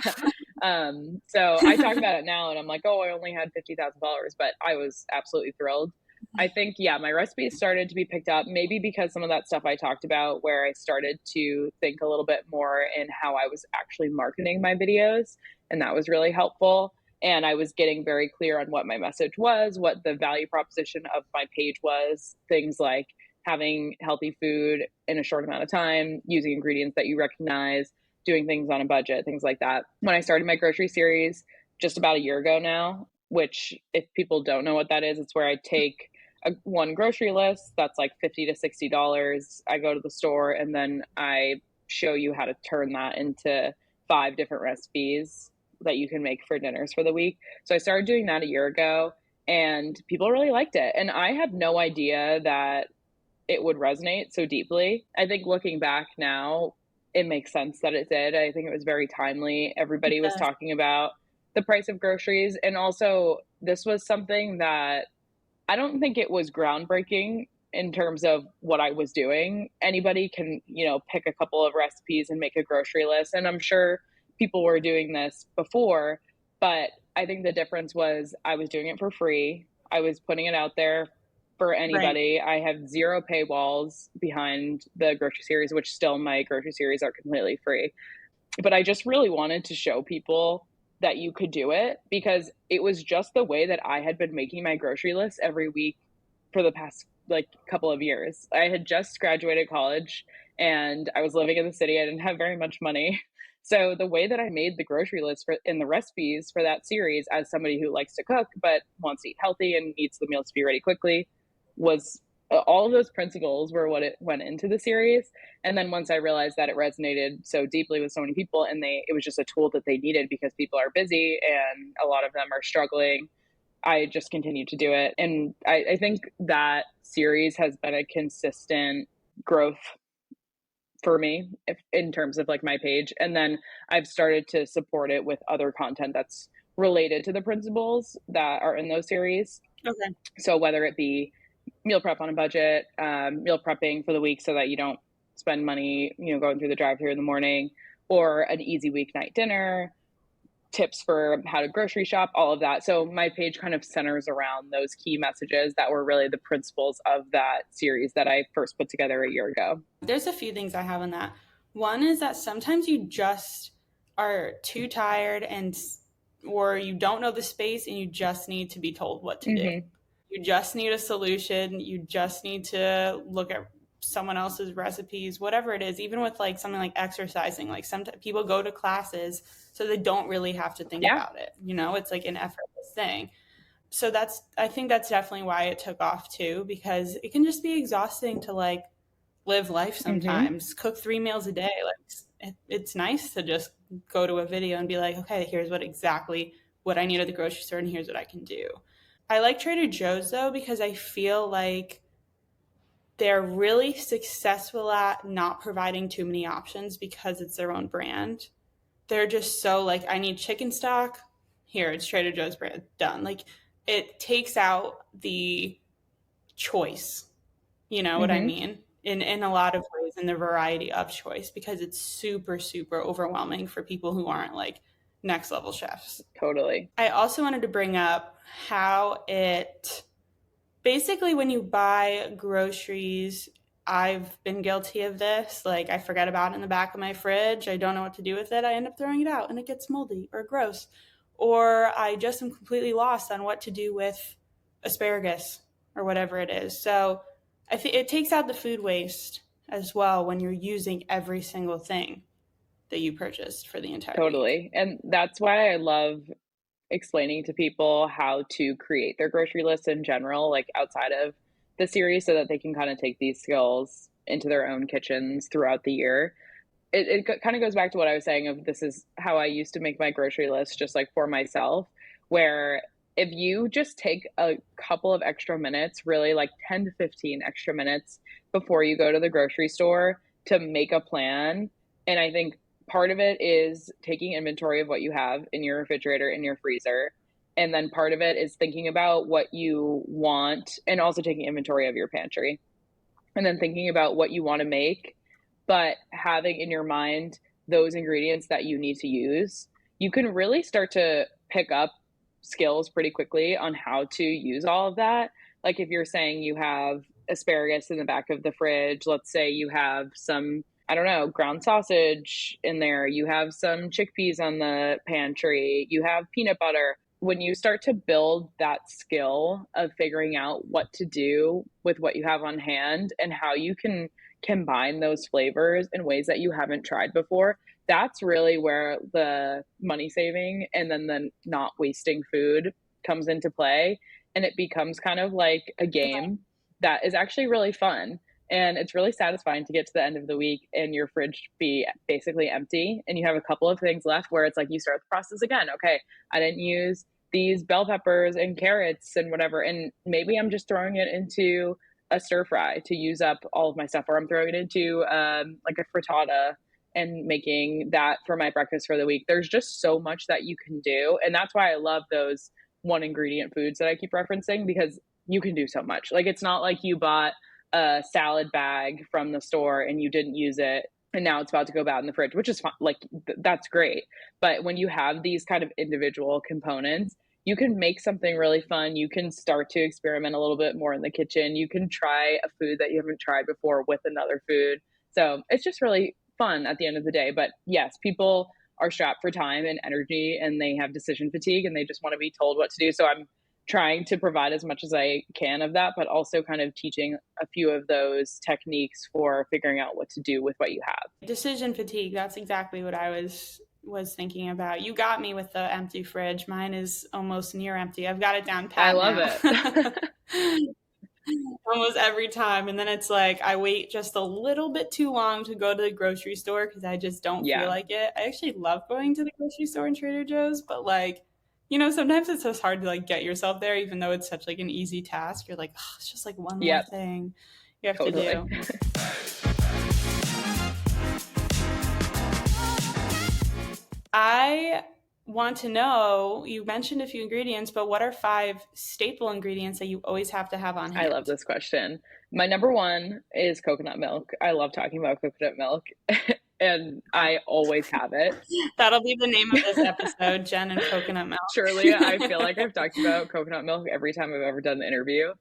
So I talk about it now and I'm like, "Oh, I only had 50,000 followers," but I was absolutely thrilled. I think yeah, my recipes started to be picked up maybe because some of that stuff I talked about where I started to think a little bit more in how I was actually marketing my videos, and that was really helpful. And I was getting very clear on what my message was, what the value proposition of my page was, things like having healthy food in a short amount of time, using ingredients that you recognize, doing things on a budget, things like that. When I started my grocery series just about a year ago now, which if people don't know what that is, it's where I take one grocery list that's like $50 to $60. I go to the store and then I show you how to turn that into 5 different recipes that you can make for dinners for the week. So I started doing that a year ago and people really liked it. And I had no idea that it would resonate so deeply. I think looking back now, it makes sense that it did. I think it was very timely. Everybody was Yes. talking about the price of groceries. And also, this was something that I don't think it was groundbreaking in terms of what I was doing. Anybody can, pick a couple of recipes and make a grocery list. And I'm sure people were doing this before, but I think the difference was I was doing it for free. I was putting it out there for Right. anybody. I have zero paywalls behind the grocery series, which still my grocery series are completely free. But I just really wanted to show people that you could do it because it was just the way that I had been making my grocery list every week for the past like couple of years. I had just graduated college and I was living in the city. I didn't have very much money. So the way that I made the grocery list for in the recipes for that series as somebody who likes to cook but wants to eat healthy and needs the meals to be ready quickly was all of those principles were what it went into the series. And then once I realized that it resonated so deeply with so many people and it was just a tool that they needed because people are busy and a lot of them are struggling, I just continued to do it. And I think that series has been a consistent growth for me in terms of like my page. And then I've started to support it with other content that's related to the principles that are in those series. Okay. So whether it be meal prep on a budget, meal prepping for the week so that you don't spend money, going through the drive-through in the morning, or an easy weeknight dinner, tips for how to grocery shop, all of that. So my page kind of centers around those key messages that were really the principles of that series that I first put together a year ago. There's a few things I have on that. One is that sometimes you just are too tired and or you don't know the space and you just need to be told what to do. Mm-hmm. You just need a solution. You just need to look at someone else's recipes, whatever it is, even with like something like exercising. Like some people go to classes so they don't really have to think Yeah. about it. It's like an effortless thing. So I think that's definitely why it took off too, because it can just be exhausting to like live life Mm-hmm. sometimes, cook 3 meals a day. Like it's nice to just go to a video and be like, okay, here's what I need at the grocery store and here's what I can do. I like Trader Joe's though because I feel like they're really successful at not providing too many options because it's their own brand. They're just so like, I need chicken stock. Here, it's Trader Joe's brand. Done. Like it takes out the choice. You know what I Mm-hmm. mean? In a lot of ways, in the variety of choice, because it's super, super overwhelming for people who aren't like next level chefs. Totally. I also wanted to bring up how it basically, when you buy groceries, I've been guilty of this. Like, I forget about it in the back of my fridge. I don't know what to do with it. I end up throwing it out and it gets moldy or gross. Or I just am completely lost on what to do with asparagus or whatever it is. So I think it takes out the food waste as well when you're using every single thing that you purchased for the entire week. Totally. And that's why I love explaining to people how to create their grocery list in general, like outside of the series, so that they can kind of take these skills into their own kitchens throughout the year. It kind of goes back to what I was saying of this is how I used to make my grocery list just like for myself, where if you just take a couple of extra minutes, really like 10 to 15 extra minutes before you go to the grocery store to make a plan. And I think part of it is taking inventory of what you have in your refrigerator, in your freezer. And then part of it is thinking about what you want and also taking inventory of your pantry. And then thinking about what you want to make, but having in your mind those ingredients that you need to use, you can really start to pick up skills pretty quickly on how to use all of that. Like if you're saying you have asparagus in the back of the fridge, let's say you have some, I don't know, ground sausage in there, you have some chickpeas on the pantry, you have peanut butter. When you start to build that skill of figuring out what to do with what you have on hand and how you can combine those flavors in ways that you haven't tried before, that's really where the money saving and then the not wasting food comes into play. And it becomes kind of like a game that is actually really fun. And it's really satisfying to get to the end of the week and your fridge be basically empty and you have a couple of things left where it's like you start the process again. Okay, I didn't use these bell peppers and carrots and whatever, and maybe I'm just throwing it into a stir fry to use up all of my stuff, or I'm throwing it into like a frittata and making that for my breakfast for the week. There's just so much that you can do, and that's why I love those one ingredient foods that I keep referencing, because you can do so much. Like, it's not like you bought a salad bag from the store and you didn't use it and now it's about to go bad in the fridge, which is fine. Like, that's great. But when you have these kind of individual components, you can make something really fun. You can start to experiment a little bit more in the kitchen. You can try a food that you haven't tried before with another food. So it's just really fun at the end of the day. But yes, people are strapped for time and energy, and they have decision fatigue, and they just want to be told what to do. So I'm trying to provide as much as I can of that, but also kind of teaching a few of those techniques for figuring out what to do with what you have. Decision fatigue, that's exactly what I was thinking about. You got me with the empty fridge. Mine is almost near empty. I've got it down pat I love now. it. Almost every time. And then it's like I wait just a little bit too long to go to the grocery store because I just don't feel like it. I actually love going to the grocery store and Trader Joe's, but like, you know, sometimes it's just hard to like get yourself there, even though it's such like an easy task. You're like, oh, it's just like one more thing you have to do. I want to know, you mentioned a few ingredients, but what are 5 staple ingredients that you always have to have on hand? I love this question. My number one is coconut milk. I love talking about coconut milk. And I always have it. That'll be the name of this episode, Jenn and coconut milk. Surely, I feel like I've talked about coconut milk every time I've ever done an interview.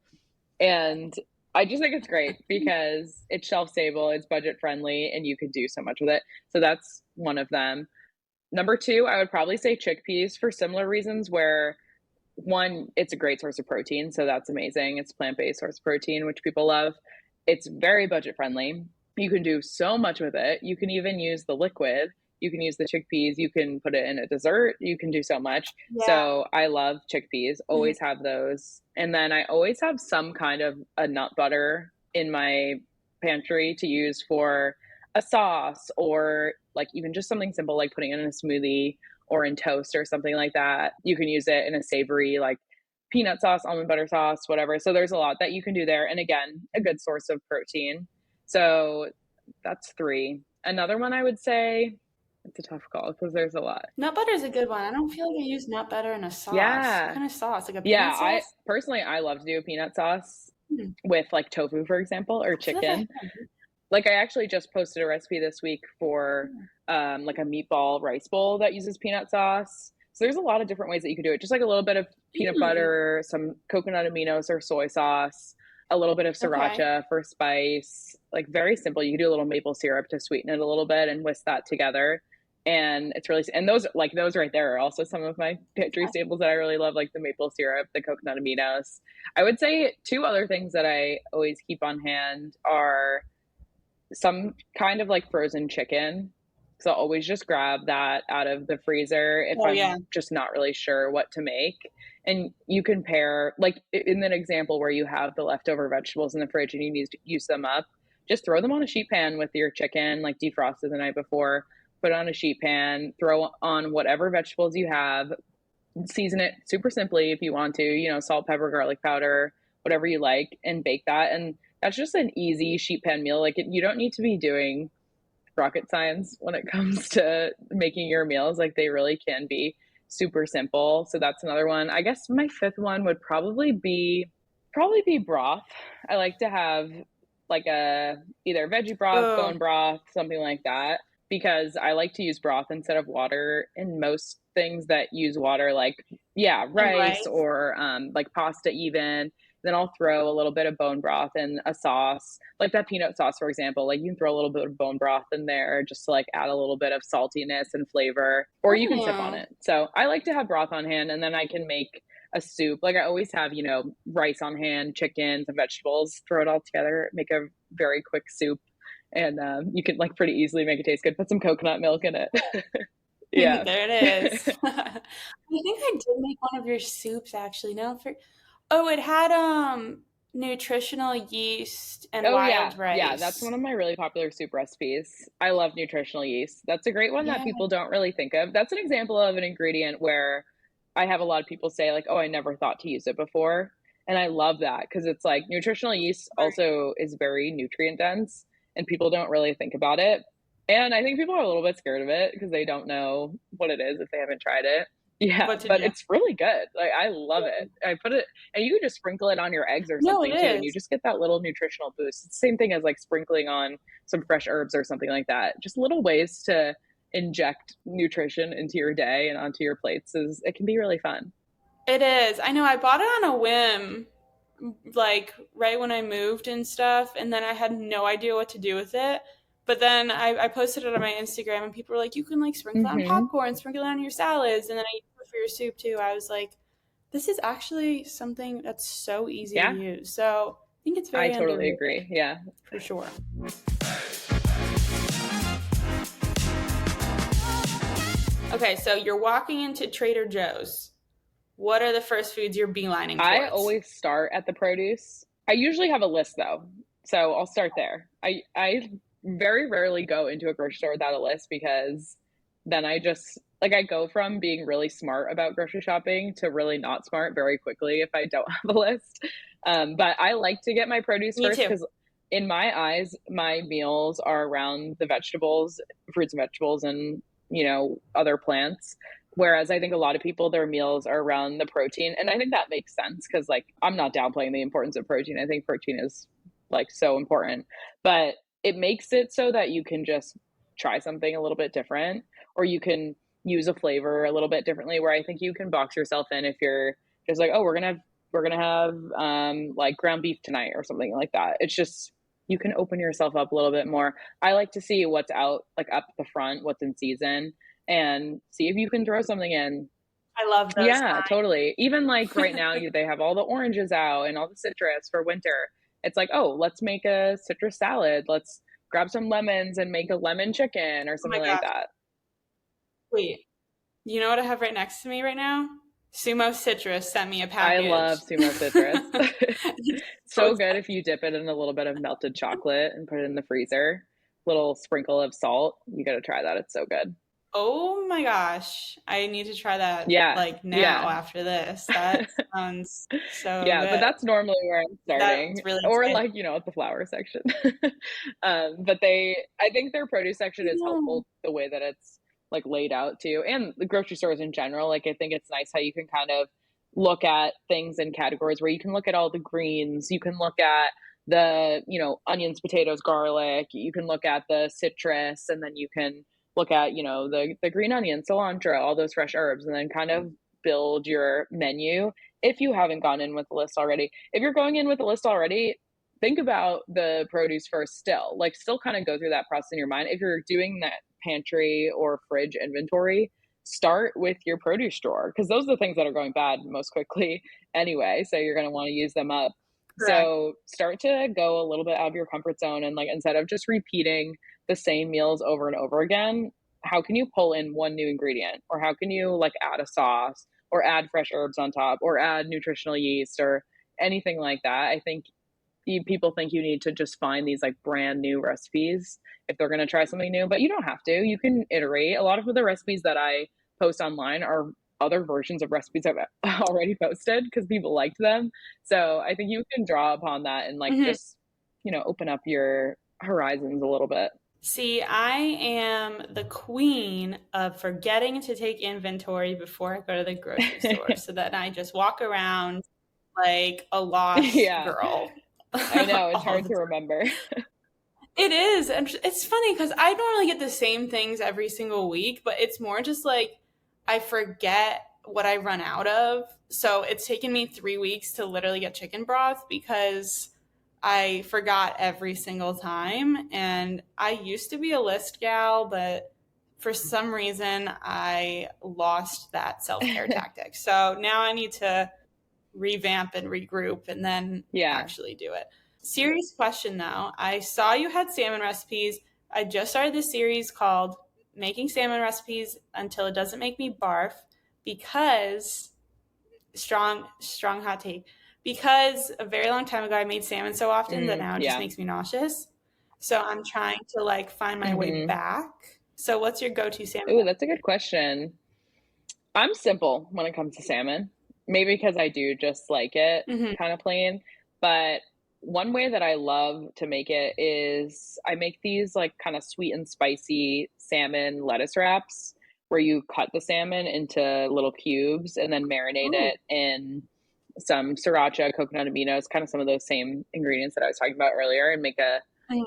And I just think it's great because it's shelf stable, it's budget friendly, and you can do so much with it. So that's one of them. Number 2, I would probably say chickpeas for similar reasons, where one, it's a great source of protein. So that's amazing. It's plant-based source of protein, which people love. It's very budget friendly. You can do so much with it. You can even use the liquid. You can use the chickpeas. You can put it in a dessert. You can do so much. Yeah. So I love chickpeas. Always have those. And then I always have some kind of a nut butter in my pantry to use for a sauce, or like even just something simple like putting it in a smoothie or in toast or something like that. You can use it in a savory like peanut sauce, almond butter sauce, whatever. So there's a lot that you can do there. And again, a good source of protein. So that's 3. Another one I would say, it's a tough call because there's a lot. Nut butter is a good one. I don't feel like I use nut butter in a sauce. Yeah. What kind of sauce? Like a peanut sauce? I personally love to do a peanut sauce with like tofu, for example, or chicken. Like I actually just posted a recipe this week for like a meatball rice bowl that uses peanut sauce. So there's a lot of different ways that you can do it. Just like a little bit of peanut butter, some coconut aminos or soy sauce, a little bit of sriracha for spice, like very simple. You can do a little maple syrup to sweeten it a little bit and whisk that together. And it's really, and those right there are also some of my pantry staples that I really love, like the maple syrup, the coconut aminos. I would say 2 other things that I always keep on hand are some kind of like frozen chicken. So I'll always just grab that out of the freezer if I'm just not really sure what to make. And you can pair, like in that example where you have the leftover vegetables in the fridge and you need to use them up, just throw them on a sheet pan with your chicken, like defrosted the night before, put it on a sheet pan, throw on whatever vegetables you have, season it super simply if you want to, you know, salt, pepper, garlic powder, whatever you like, and bake that. And that's just an easy sheet pan meal. Like you don't need to be doing rocket science when it comes to making your meals. Like they really can be super simple. So that's another one. I guess my 5th one would probably be broth. I like to have like either veggie broth, bone broth, something like that, because I like to use broth instead of water in most things that use water, like rice or like pasta even. Then I'll throw a little bit of bone broth in a sauce, like that peanut sauce, for example. Like you can throw a little bit of bone broth in there just to like add a little bit of saltiness and flavor, or you can sip on it. So I like to have broth on hand, and then I can make a soup. Like I always have, you know, rice on hand, chicken, some vegetables, throw it all together, make a very quick soup. And you can like pretty easily make it taste good. Put some coconut milk in it. Yeah. There it is. I think I did make one of your soups actually. It had nutritional yeast and wild rice. Yeah, that's one of my really popular soup recipes. I love nutritional yeast. That's a great one that people don't really think of. That's an example of an ingredient where I have a lot of people say like, oh, I never thought to use it before. And I love that because it's like nutritional yeast also is very nutrient dense and people don't really think about it. And I think people are a little bit scared of it because they don't know what it is if they haven't tried it. Yeah, What to but do. it's really good. Like I love it. I put it, and you can just sprinkle it on your eggs or No, it something too, and you is. just get that little nutritional boost. It's the same thing as like sprinkling on some fresh herbs or something like that. Just little ways to inject nutrition into your day and onto your plates is it can be really fun. It is. I know I bought it on a whim, like right when I moved and stuff, and then I had no idea what to do with it. But then I posted it on my Instagram, and people were like, "You can like sprinkle it on Mm-hmm. popcorn, sprinkle it on your salads, and then I use it for your soup too." I was like, "This is actually something that's so easy to Yeah, use." So I think it's I very totally underrated agree. Yeah. for sure. Okay, so you're walking into Trader Joe's. What are the first foods you're beelining I towards? always start at the produce. I usually have a list though, so I'll start there. I very rarely go into a grocery store without a list because then I just like I go from being really smart about grocery shopping to really not smart very quickly if I don't have a list. But I like to get my produce Me first too. because in my eyes, my meals are around the vegetables, fruits and vegetables, and other plants. Whereas I think a lot of people, their meals are around the protein. And I think that makes sense because, like, I'm not downplaying the importance of protein. I think protein is, like, so important. But it makes it so that you can just try something a little bit different or you can use a flavor a little bit differently. Where I think you can box yourself in if you're just like, oh, we're gonna have like ground beef tonight or something like that. It's just you can open yourself up a little bit more. I like to see what's out, like up the front, what's in season, and see if you can throw something in. I love those Yeah, totally. Even like right now, times. they have all the oranges out and all the citrus for winter. It's like, oh, let's make a citrus salad. Let's grab some lemons and make a lemon chicken or Oh my something like gosh. that. Wait, you know what I have right next to me right now? Sumo Citrus sent me a I love package. sumo citrus. It's so So good if you dip it in a little bit of melted chocolate and put it in the freezer. Little sprinkle of salt. You got to try that. It's so good. Oh my gosh. I need to try that Yeah. like now Yeah. after this. That sounds so Yeah, but good. that's normally where I'm That's starting, really or exciting. like, at the flower section. But I think their produce section is No. helpful the way that it's like laid out too, and the grocery stores in general. Like, I think it's nice how you can kind of look at things in categories where you can look at all the greens, you can look at the, onions, potatoes, garlic, you can look at the citrus, and then you can look at, the green onion, cilantro, all those fresh herbs, and then kind of build your menu if you haven't gone in with a list already. If you're going in with a list already, think about the produce first still. Like, still kind of go through that process in your mind. If you're doing that pantry or fridge inventory, start with your produce drawer because those are the things that are going bad most quickly anyway. So you're going to want to use them up. Correct. So start to go a little bit out of your comfort zone and like instead of just repeating the same meals over and over again, how can you pull in one new ingredient or how can you like add a sauce or add fresh herbs on top or add nutritional yeast or anything like that. I think people think you need to just find these like brand new recipes if they're going to try something new, but you don't have to. You can iterate. A lot of the recipes that I post online are other versions of recipes I've already posted because people liked them. So I think you can draw upon that and like Mhm. just, open up your horizons a little bit. See, I am the queen of forgetting to take inventory before I go to the grocery store so that I just walk around like a lost Yeah, girl I know. It's all hard the to time. remember. It is. And it's funny because I normally get the same things every single week, but it's more just like I forget what I run out of. So it's taken me 3 weeks to literally get chicken broth because I forgot every single time. And I used to be a list gal, but for some reason I lost that self care tactic. So now I need to revamp and regroup and then Yeah. actually do it. Serious question though. I saw you had salmon recipes. I just started this series called Making Salmon Recipes Until It Doesn't Make Me Barf because strong hot take. Because a very long time ago I made salmon so often that now it just Yeah. makes me nauseous. So I'm trying to like find my way Hmm. back. So what's your go-to salmon Ooh, recipe? that's a good question. I'm simple when it comes to salmon. Maybe because I do just like it Hmm. kind of plain. But one way that I love to make it is I make these like kind of sweet and spicy salmon lettuce wraps where you cut the salmon into little cubes and then marinate Ooh. it in some sriracha, coconut aminos, kind of some of those same ingredients that I was talking about earlier, and make a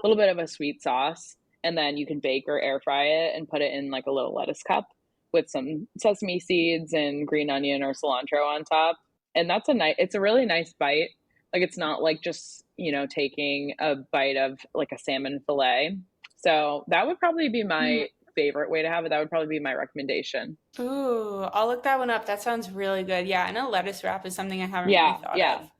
little bit of a sweet sauce. And then you can bake or air fry it and put it in like a little lettuce cup with some sesame seeds and green onion or cilantro on top. And it's a really nice bite. Like it's not like just, taking a bite of like a salmon fillet. So that would probably be Mhm. my favorite way to have it. That would probably be my recommendation. Ooh, I'll look that one up. That sounds really good. Yeah, I know lettuce wrap is something I haven't really Yeah, thought yeah, of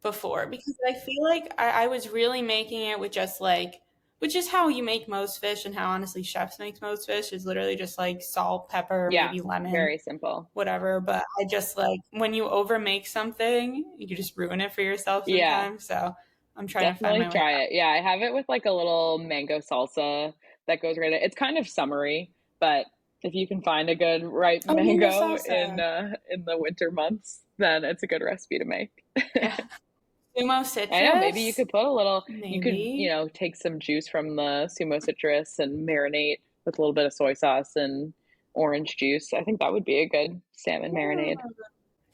before because I feel like I was really making it with just like, which is how you make most fish and how honestly chefs make most fish is literally just like salt, pepper, yeah. maybe lemon, Very simple. whatever. But I just like when you over make something, you just ruin it for yourself Yeah, sometimes. So I'm trying to find definitely my way try back. it. Yeah, I have it with like a little mango salsa that goes right. It's kind of summery, but if you can find a good ripe Oh, mango mango salsa. in the winter months, then it's a good recipe to make. Yeah. Sumo I know, maybe you citrus, could put a little, you could, maybe. take some juice from the sumo citrus and marinate with a little bit of soy sauce and orange juice. I think that would be a good salmon marinade.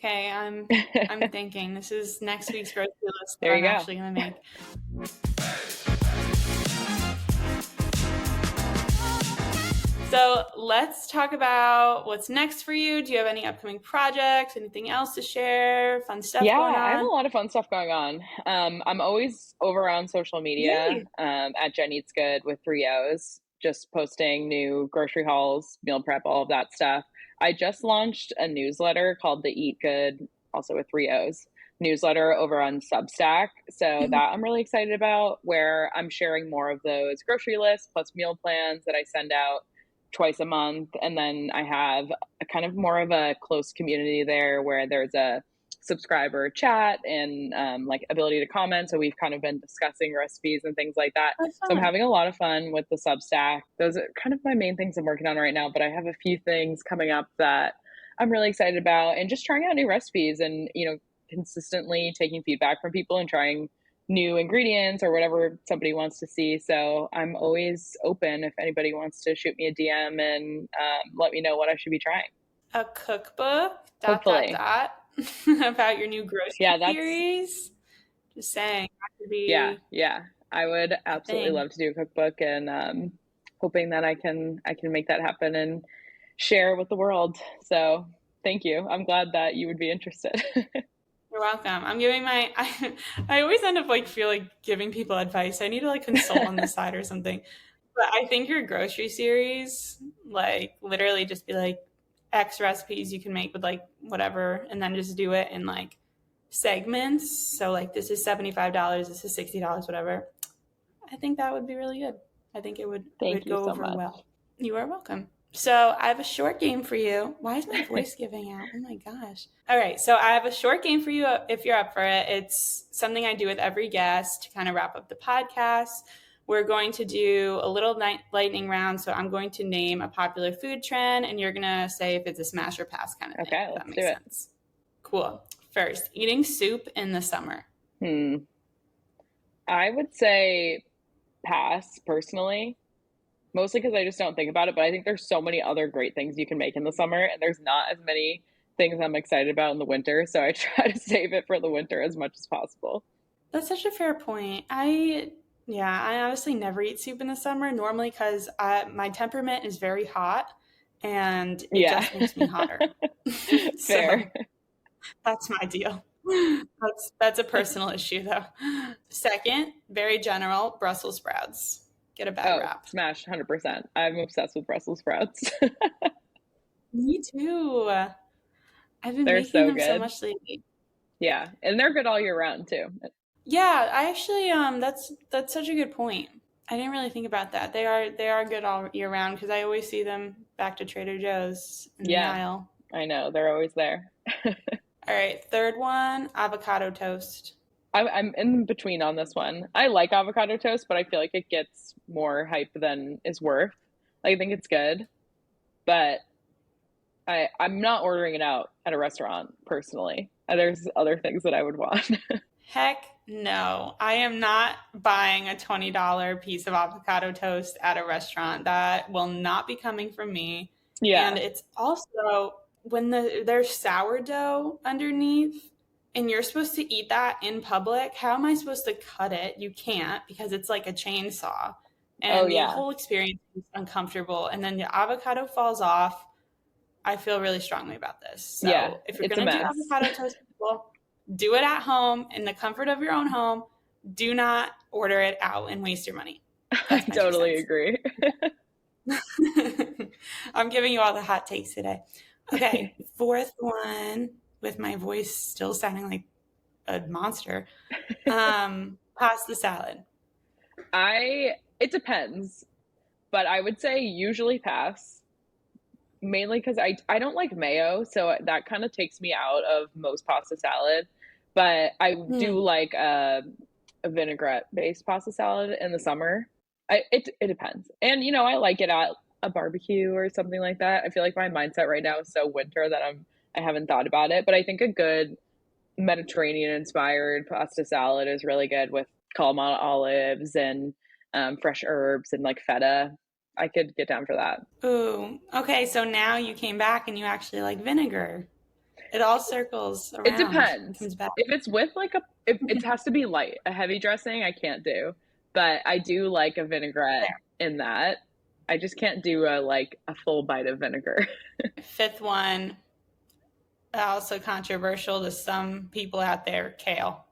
Yeah. Okay, I'm thinking this is next week's grocery list that There I'm you go. actually gonna make. So let's talk about what's next for you. Do you have any upcoming projects? Anything else to share? Fun stuff Yeah, going I have a on? lot of fun stuff going on. I'm always over on social media Yay! at Jenn Eats Good with 3 O's, just posting new grocery hauls, meal prep, all of that stuff. I just launched a newsletter called the Eat Good, also with 3 O's, newsletter over on Substack. So Mhm. that I'm really excited about, where I'm sharing more of those grocery lists plus meal plans that I send out twice a month. And then I have a kind of more of a close community there where there's a subscriber chat and like ability to comment. So we've kind of been discussing recipes and things like that. Oh, So I'm fun. having a lot of fun with the Substack. Those are kind of my main things I'm working on right now, but I have a few things coming up that I'm really excited about, and just trying out new recipes and, consistently taking feedback from people and trying new ingredients or whatever somebody wants to see. So I'm always open if anybody wants to shoot me a DM and let me know what I should be trying. A cookbook, dot, dot, Hopefully. dot, about your new grocery Yeah, that's series. Just saying, that could Yeah, be yeah. I would a absolutely thing. love to do a cookbook, and hoping that I can make that happen and share with the world. So thank you. I'm glad that you would be interested. You're welcome. I'm giving my I always end up like feel like giving people advice. I need to like consult on the side or something. But I think your grocery series, like literally just be like X recipes you can make with like whatever and then just do it in like segments. So like this is $75, this is $60, whatever. I think that would be really good. I think it would Thank you go so over much. well. You are welcome. So I have a short game for you. Why is my voice giving out? Oh my gosh. All right. So I have a short game for you if you're up for it. It's something I do with every guest to kind of wrap up the podcast. We're going to do a little lightning round. So I'm going to name a popular food trend, and you're going to say if it's a smash or pass kind of thing, Okay, if that let's do makes it. sense. Cool. First, eating soup in the summer. Hmm. I would say pass personally, mostly because I just don't think about it. But I think there's so many other great things you can make in the summer, and there's not as many things I'm excited about in the winter. So I try to save it for the winter as much as possible. That's such a fair point. Yeah, I honestly never eat soup in the summer, normally because my temperament is very hot and it Yeah, just makes me hotter. So fair. that's my deal. That's a personal issue though. Second, very general, Brussels sprouts get a bad Oh, rap. smash 100%. I'm obsessed with Brussels sprouts. Me too. I've been They're making so them so good. much lately. Yeah, and they're good all year round too. Yeah, I actually that's such a good point. I didn't really think about that. They are good all year round because I always see them back to Trader Joe's in the Yeah, aisle. I know. They're always there. All right, third one, avocado toast. I'm in between on this one. I like avocado toast, but I feel like it gets more hype than is worth. Like, I think it's good, but I'm not ordering it out at a restaurant personally. There's other things that I would want. Heck no. I am not buying a $20 piece of avocado toast at a restaurant. That will not be coming from me. And Yeah. it's also when there's sourdough underneath and you're supposed to eat that in public, how am I supposed to cut it? You can't because it's like a chainsaw. Oh And the yeah. whole experience is uncomfortable. And then the avocado falls off. I feel really strongly about this. Yeah. So if you're It's a going to do mess. avocado toast, people, do it at home in the comfort of your own home. Do not order it out and waste your money. I That's my two totally cents. agree. I'm giving you all the hot takes today. Okay, fourth one with my voice still sounding like a monster. Pasta salad. It depends, but I would say usually pass. Mainly because I don't like mayo, so that kind of takes me out of most pasta salad. But I do Mm. like a vinaigrette-based pasta salad in the summer. It depends, and I like it at a barbecue or something like that. I feel like my mindset right now is so winter that I haven't thought about it, but I think a good Mediterranean-inspired pasta salad is really good with Kalamata olives and fresh herbs and like feta. I could get down for that. Ooh, okay, so now you came back and you actually like vinegar. It all circles It around, depends. comes back. If it's with like if it has to be light. A heavy dressing I can't do, but I do like a vinaigrette There. in that. I just can't do a full bite of vinegar. Fifth one, also controversial to some people out there, kale.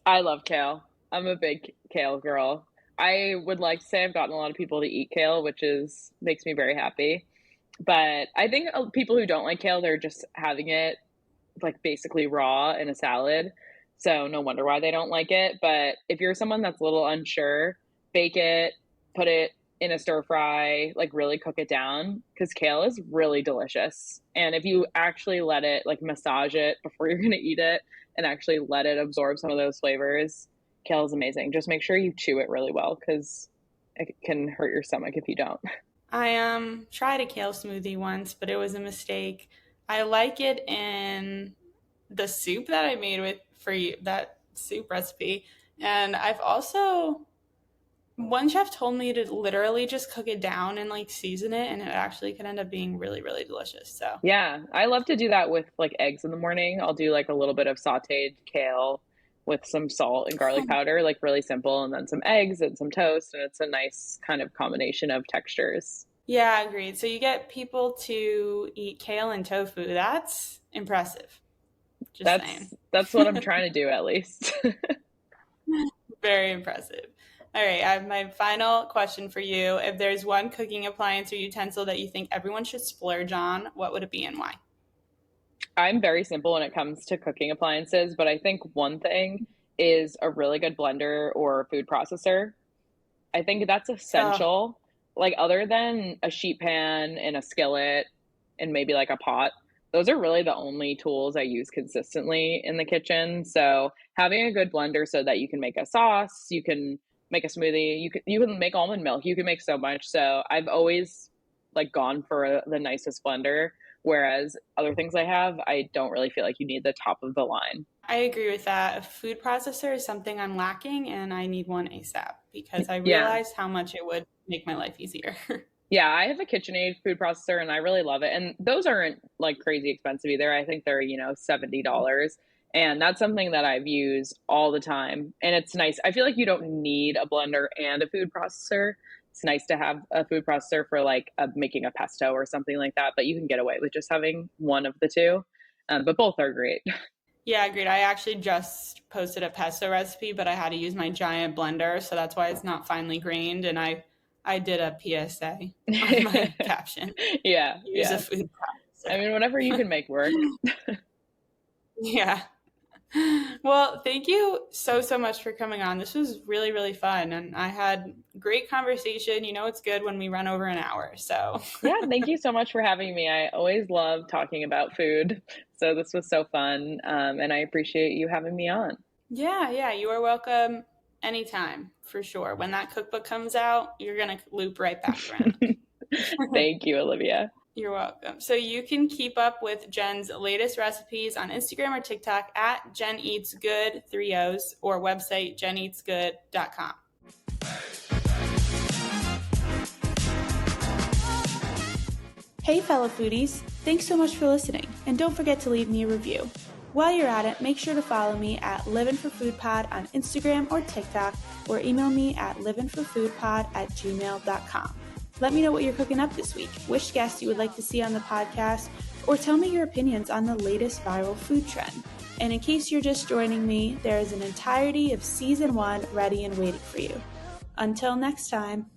I love kale. I'm a big kale girl. I would like to say I've gotten a lot of people to eat kale, which is makes me very happy. But I think people who don't like kale, they're just having it like basically raw in a salad. So no wonder why they don't like it. But if you're someone that's a little unsure, bake it, put it in a stir fry, like really cook it down because kale is really delicious. And if you actually let it like massage it before you're going to eat it and actually let it absorb some of those flavors, kale is amazing. Just make sure you chew it really well because it can hurt your stomach if you don't. I tried a kale smoothie once, but it was a mistake. I like it in the soup that I made with for you, that soup recipe. And I've also one chef told me to literally just cook it down and like season it, and it actually can end up being really, really delicious. So, Yeah, I love to do that with like eggs in the morning. I'll do like a little bit of sauteed kale with some salt and garlic powder, like really simple, and then some eggs and some toast, and it's a nice kind of combination of textures. yeah, agreed. So you get people to eat kale and tofu. That's impressive. Just saying. That's what I'm trying to do at least. Very impressive. All right, I have my final question for you. If there's one cooking appliance or utensil that you think everyone should splurge on, what would it be and why? I'm very simple when it comes to cooking appliances, but I think one thing is a really good blender or food processor. I think that's Oh, essential. Like other than a sheet pan and a skillet and maybe like a pot, those are really the only tools I use consistently in the kitchen. So having a good blender so that you can make a sauce, you can make a smoothie, you can make almond milk, you can make so much. So I've always like gone for the nicest blender, whereas other things I have, I don't really feel like you need the top of the line. I agree with that. A food processor is something I'm lacking, and I need one ASAP because I Yeah. realized how much it would make my life easier. Yeah, I have a KitchenAid food processor and I really love it. And those aren't like crazy expensive either. I think they're, $70. And that's something that I've used all the time. And it's nice. I feel like you don't need a blender and a food processor. It's nice to have a food processor for like making a pesto or something like that, but you can get away with just having one of the two. But both are great. Yeah, agreed. I actually just posted a pesto recipe, but I had to use my giant blender, so that's why it's not finely grained. And I did a PSA on my caption. Yeah, Use a yeah. food I processor. mean, whatever you can make work. Yeah. Well, thank you so much for coming on. This was really, really fun. And I had great conversation. You know, it's good when we run over an hour. So, Yeah, thank you so much for having me. I always love talking about food. So this was so fun. And I appreciate you having me on. yeah, you are welcome anytime for sure. When that cookbook comes out, you're going to loop right back around. Thank you, Olivia. You're welcome. So you can keep up with Jenn's latest recipes on Instagram or TikTok at Jenn Eats Good 3 O's or website jenneatsgood.com. Hey fellow foodies, thanks so much for listening, and don't forget to leave me a review. While you're at it, make sure to follow me at livvinforfoodpod on Instagram or TikTok, or email me at livvinforfoodpod@gmail.com. Let me know what you're cooking up this week, which guests you would like to see on the podcast, or tell me your opinions on the latest viral food trend. And in case you're just joining me, there is an entirety of Season 1 ready and waiting for you. Until next time.